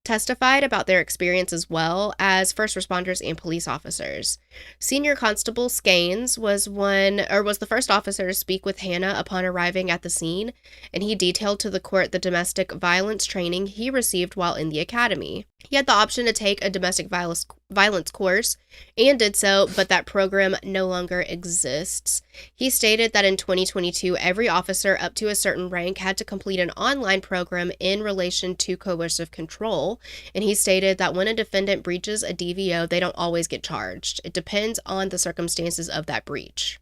testified about their experience as well as first responders and police officers. Senior Constable Slayings was the first officer to speak with Hannah upon arriving at the scene, and he detailed to the court the domestic violence training he received while in the academy. He had the option to take a domestic violence course and did so, but that program no longer exists. He stated that in 2022, every officer up to a certain rank had to complete an online program in relation to coercive control. And he stated that when a defendant breaches a DVO, they don't always get charged. It depends on the circumstances of that breach.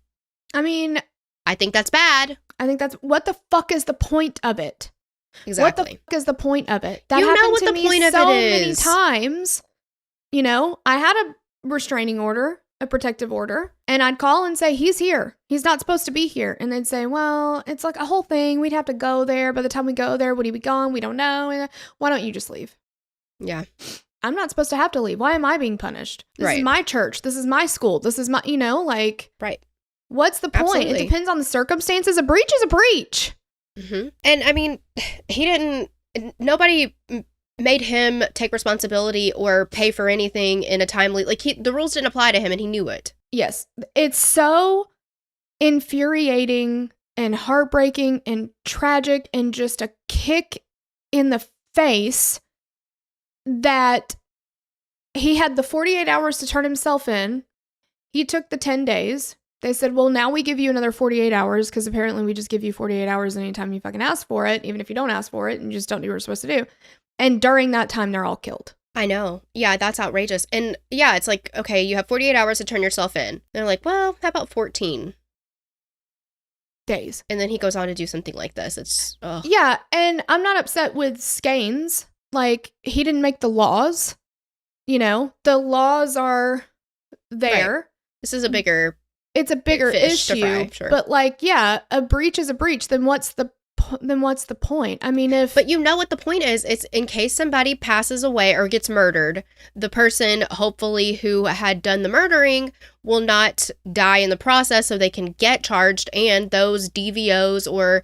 I mean, I think that's bad. I think that's, what the fuck is the point of it? Exactly. What the fuck is the point of it? That you know happened what to the me point of so it many is. times. You know, I had a restraining order, a protective order, and I'd call and say, he's here. He's not supposed to be here. And they'd say, well, it's like a whole thing. We'd have to go there. By the time we go there, would he be gone? We don't know. And why don't you just leave? Yeah. I'm not supposed to have to leave. Why am I being punished? This is my church. This is my school. This is my, you know, like, right. What's the point? Absolutely. It depends on the circumstances. A breach is a breach. Mm-hmm. And I mean, nobody made him take responsibility or pay for anything in a timely, like the rules didn't apply to him and he knew it. Yes. It's so infuriating and heartbreaking and tragic and just a kick in the face that he had the 48 hours to turn himself in. He took the 10 days. They said, well, now we give you another 48 hours because apparently we just give you 48 hours anytime you fucking ask for it, even if you don't ask for it and you just don't do what you're supposed to do. And during that time, they're all killed. I know. Yeah, that's outrageous. And yeah, it's like, okay, you have 48 hours to turn yourself in. And they're like, well, how about 14 days? And then he goes on to do something like this. It's, ugh. Yeah, and I'm not upset with Slayings. Like, he didn't make the laws. You know, the laws are there. Right. This is a bigger... It's a bigger issue, fry, sure. But like, yeah, a breach is a breach. Then what's the point? I mean, but you know what the point is? It's in case somebody passes away or gets murdered, the person hopefully who had done the murdering will not die in the process, so they can get charged, and those DVOs or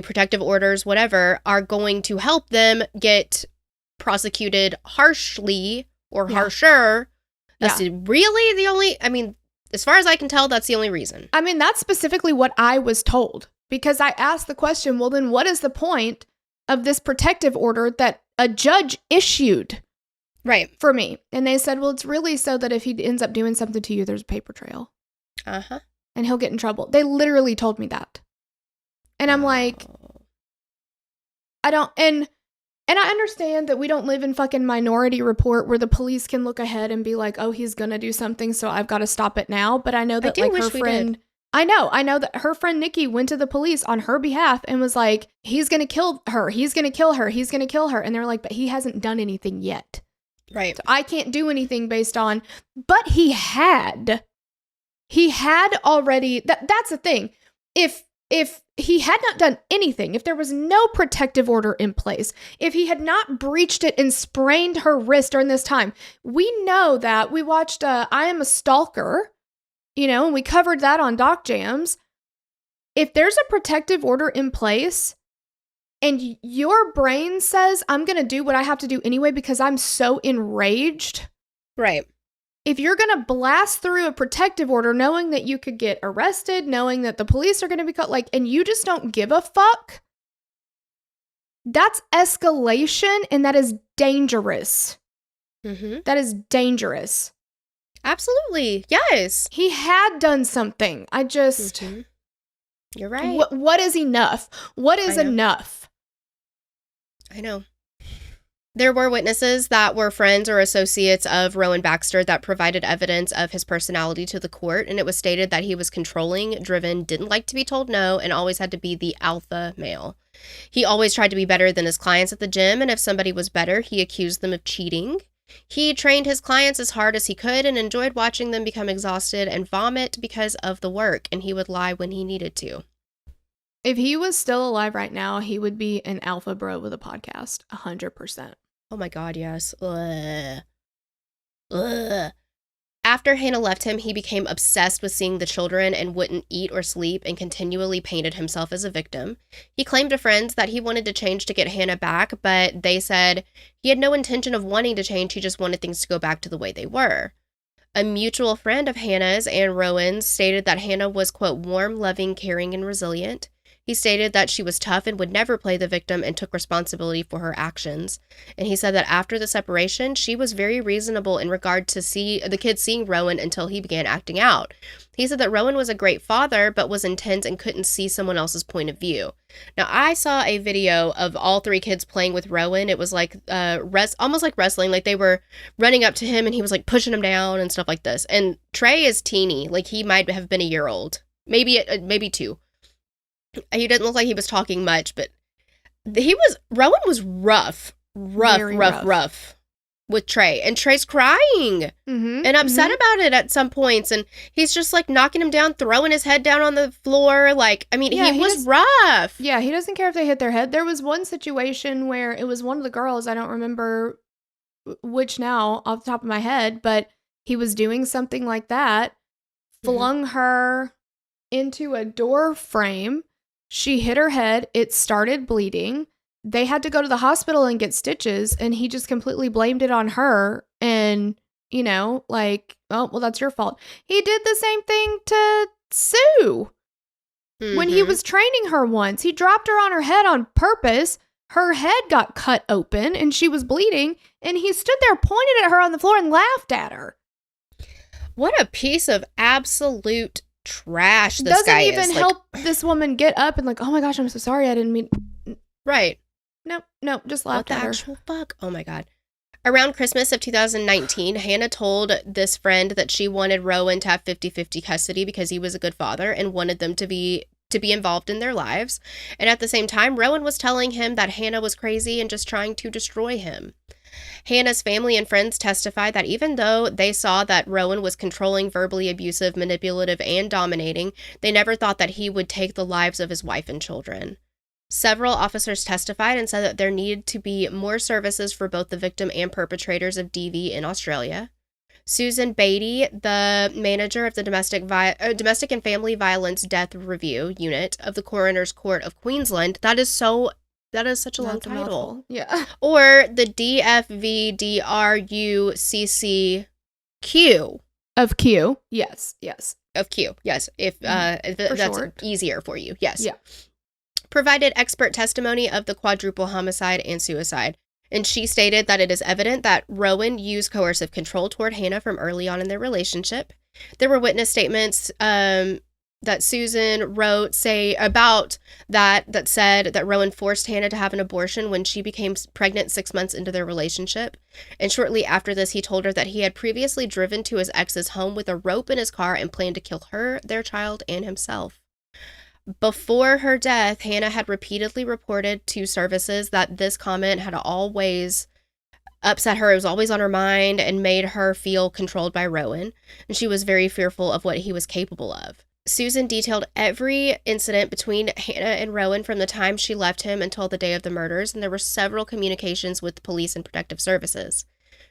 protective orders, whatever, are going to help them get prosecuted harshly or harsher. That's really the only, I mean, as far as I can tell, that's the only reason. I mean, that's specifically what I was told. Because I asked the question, well, then what is the point of this protective order that a judge issued for me? And they said, well, it's really so that if he ends up doing something to you, there's a paper trail. Uh-huh. And he'll get in trouble. They literally told me that. And I'm like, I don't, and I understand that we don't live in fucking Minority Report where the police can look ahead and be like, oh, he's gonna do something, so I've got to stop it now. But I know that like her friend, I know that her friend Nikki went to the police on her behalf and was like, he's gonna kill her, he's gonna kill her, he's gonna kill her. And they're like, but he hasn't done anything yet. Right. So I can't do anything based on, but he had already, that's the thing. If he had not done anything, if there was no protective order in place, if he had not breached it and sprained her wrist during this time, we know that we watched I Am a Stalker, you know, and we covered that on Doc Jams. If there's a protective order in place and your brain says, I'm going to do what I have to do anyway because I'm so enraged. Right. If you're going to blast through a protective order knowing that you could get arrested, knowing that the police are going to be caught, like, and you just don't give a fuck, that's escalation and that is dangerous. Mm-hmm. That is dangerous. Absolutely. Yes. He had done something. I just... Mm-hmm. You're right. What is enough? What is enough? I know. There were witnesses that were friends or associates of Rowan Baxter that provided evidence of his personality to the court, and it was stated that he was controlling, driven, didn't like to be told no, and always had to be the alpha male. He always tried to be better than his clients at the gym, and if somebody was better, he accused them of cheating. He trained his clients as hard as he could and enjoyed watching them become exhausted and vomit because of the work, and he would lie when he needed to. If he was still alive right now, he would be an alpha bro with a podcast, 100%. Oh my God, yes. Ugh. Ugh. After Hannah left him, he became obsessed with seeing the children and wouldn't eat or sleep and continually painted himself as a victim. He claimed to friends that he wanted to change to get Hannah back, but they said he had no intention of wanting to change, he just wanted things to go back to the way they were. A mutual friend of Hannah's and Rowan's stated that Hannah was, quote, warm, loving, caring, and resilient. He stated that she was tough and would never play the victim and took responsibility for her actions. And he said that after the separation, she was very reasonable in regard to the kids seeing Rowan until he began acting out. He said that Rowan was a great father, but was intense and couldn't see someone else's point of view. Now, I saw a video of all 3 kids playing with Rowan. It was like almost like wrestling. Like they were running up to him and he was like pushing him down and stuff like this. And Trey is teeny. Like he might have been a year old. Maybe 2. He didn't look like he was talking much, but Rowan was rough with Trey. And Trey's crying and upset about it at some points. And he's just like knocking him down, throwing his head down on the floor. Like, I mean, he was rough. Yeah, he doesn't care if they hit their head. There was one situation where it was one of the girls, I don't remember which now off the top of my head, but he was doing something like that, flung her into a door frame. She hit her head. It started bleeding. They had to go to the hospital and get stitches, and he just completely blamed it on her. And, like, oh, well, that's your fault. He did the same thing to Sue when he was training her once. He dropped her on her head on purpose. Her head got cut open, and she was bleeding, and he stood there, pointed at her on the floor, and laughed at her. What a piece of absolute trash this Doesn't guy is. Doesn't even help this woman get up and like, oh my gosh, I'm so sorry, I didn't mean. Right. Nope, just laughed at her. What the actual fuck? Oh my God. Around Christmas of 2019, Hannah told this friend that she wanted Rowan to have 50-50 custody because he was a good father and wanted them to be involved in their lives. And at the same time, Rowan was telling him that Hannah was crazy and just trying to destroy him. Hannah's family and friends testified that even though they saw that Rowan was controlling, verbally abusive, manipulative, and dominating, they never thought that he would take the lives of his wife and children. Several officers testified and said that there needed to be more services for both the victim and perpetrators of DV in Australia. Susan Beatty, the manager of the Domestic and Family Violence Death Review Unit of the Coroner's Court of Queensland, that is such a long title. Yeah. Or the DFVDRUCCQ. Of Q. Yes. Of Q. Yes. If that's short. Easier for you. Yes. Yeah. Provided expert testimony of the quadruple homicide and suicide. And she stated that it is evident that Rowan used coercive control toward Hannah from early on in their relationship. There were witness statements that Susan wrote that said that Rowan forced Hannah to have an abortion when she became pregnant 6 months into their relationship. And shortly after this, he told her that he had previously driven to his ex's home with a rope in his car and planned to kill her, their child, and himself. Before her death, Hannah had repeatedly reported to services that this comment had always upset her. It was always on her mind and made her feel controlled by Rowan, and she was very fearful of what he was capable of. Susan detailed every incident between Hannah and Rowan from the time she left him until the day of the murders, and there were several communications with police and protective services.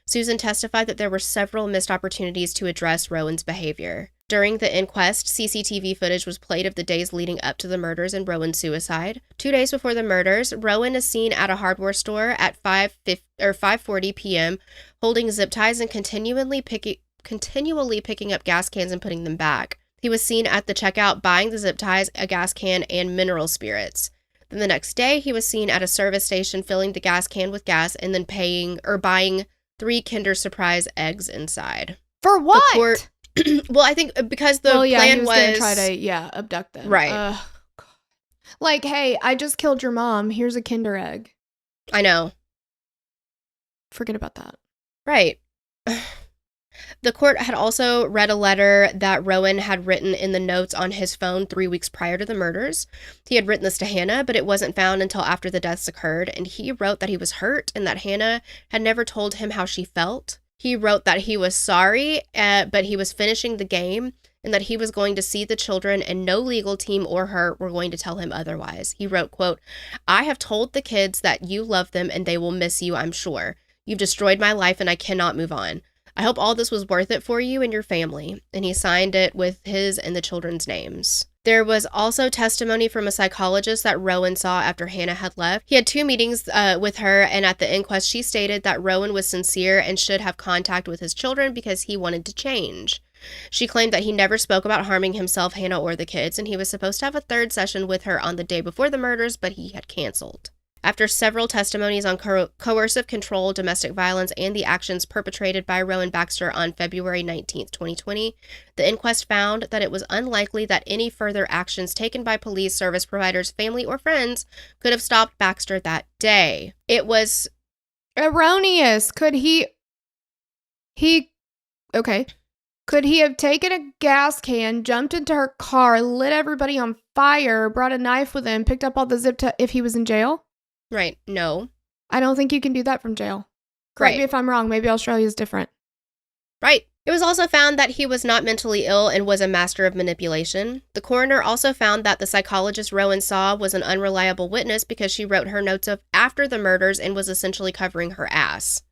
Susan testified that there were several missed opportunities to address Rowan's behavior. During the inquest, CCTV footage was played of the days leading up to the murders and Rowan's suicide. 2 days before the murders, Rowan is seen at a hardware store at 5:40 p.m. holding zip ties and continually picking up gas cans and putting them back. He was seen at the checkout buying the zip ties, a gas can, and mineral spirits. Then the next day, he was seen at a service station filling the gas can with gas and then buying 3 Kinder Surprise eggs inside. For what? Well, I think because the plan was going to try to abduct them. Right. Like, hey, I just killed your mom. Here's a Kinder egg. I know. Forget about that. Right. The court had also read a letter that Rowan had written in the notes on his phone 3 weeks prior to the murders. He had written this to Hannah, but it wasn't found until after the deaths occurred, and he wrote that he was hurt and that Hannah had never told him how she felt. He wrote that he was sorry, but he was finishing the game, and that he was going to see the children, and no legal team or her were going to tell him otherwise. He wrote, quote, "I have told the kids that you love them and they will miss you, I'm sure. You've destroyed my life and I cannot move on. I hope all this was worth it for you and your family." And he signed it with his and the children's names. There was also testimony from a psychologist that Rowan saw after Hannah had left. He had 2 meetings with her, and at the inquest, she stated that Rowan was sincere and should have contact with his children because he wanted to change. She claimed that he never spoke about harming himself, Hannah, or the kids, and he was supposed to have a third session with her on the day before the murders, but he had canceled. After several testimonies on coercive control, domestic violence, and the actions perpetrated by Rowan Baxter on February 19th, 2020, the inquest found that it was unlikely that any further actions taken by police, service providers, family, or friends could have stopped Baxter that day. It was erroneous. Could he have taken a gas can, jumped into her car, lit everybody on fire, brought a knife with him, picked up all the if he was in jail? Right. No. I don't think you can do that from jail. Correct me if I'm wrong. Maybe Australia's different. Right. It was also found that he was not mentally ill and was a master of manipulation. The coroner also found that the psychologist Rowan saw was an unreliable witness because she wrote her notes of after the murders and was essentially covering her ass.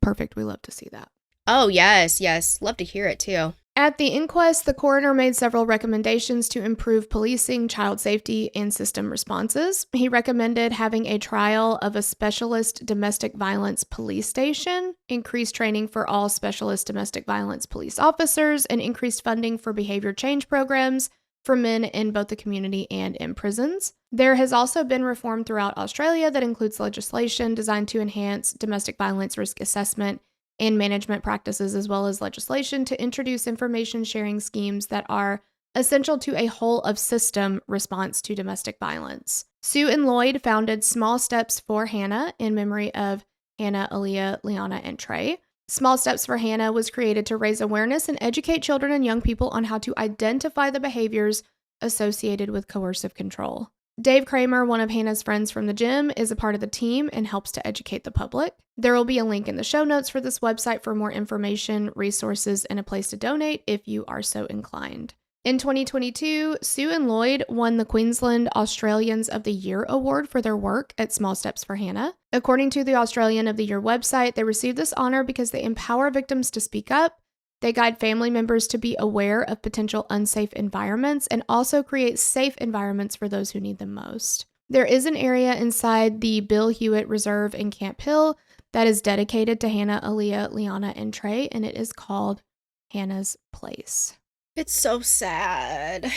Perfect. We love to see that. Oh, yes. Love to hear it, too. At the inquest, the coroner made several recommendations to improve policing, child safety, and system responses. He recommended having a trial of a specialist domestic violence police station, increased training for all specialist domestic violence police officers, and increased funding for behavior change programs for men in both the community and in prisons. There has also been reform throughout Australia that includes legislation designed to enhance domestic violence risk assessment and management practices, as well as legislation to introduce information sharing schemes that are essential to a whole of system response to domestic violence. Sue and Lloyd founded Small Steps for Hannah in memory of Hannah, Aaliyah, Laianah, and Trey. Small Steps for Hannah was created to raise awareness and educate children and young people on how to identify the behaviors associated with coercive control. Dave Kramer, one of Hannah's friends from the gym, is a part of the team and helps to educate the public. There will be a link in the show notes for this website for more information, resources, and a place to donate if you are so inclined. In 2022, Sue and Lloyd won the Queensland Australians of the Year award for their work at Small Steps for Hannah. According to the Australian of the Year website, they received this honor because they empower victims to speak up, they guide family members to be aware of potential unsafe environments, and also create safe environments for those who need them most. There is an area inside the Bill Hewitt Reserve in Camp Hill that is dedicated to Hannah, Aaliyah, Laianah, and Trey, and it is called Hannah's Place. It's so sad.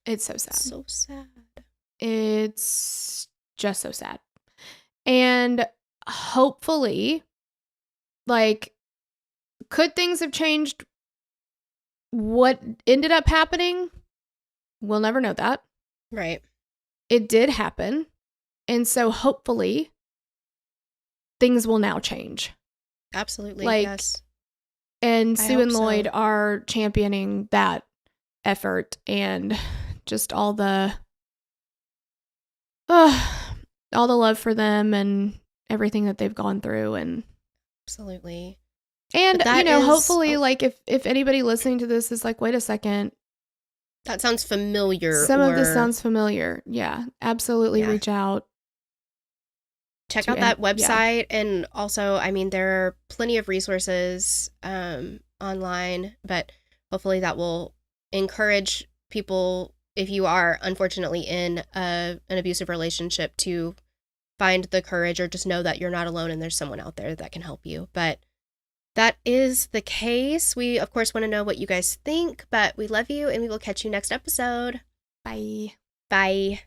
It's so sad. So sad. It's just so sad. And hopefully, could things have changed what ended up happening? We'll never know that. Right. It did happen. And so hopefully things will now change. Absolutely, yes. And Sue and Lloyd are championing that effort and just all the love for them and everything that they've gone through. And absolutely. And, hopefully, if anybody listening to this is like, wait a second. That sounds familiar. Some of this sounds familiar. Yeah, absolutely reach out. Check out that website. Yeah. And also, there are plenty of resources online, but hopefully that will encourage people, if you are unfortunately in an abusive relationship, to find the courage or just know that you're not alone and there's someone out there that can help you. But that is the case. We, of course, want to know what you guys think, but we love you and we will catch you next episode. Bye. Bye.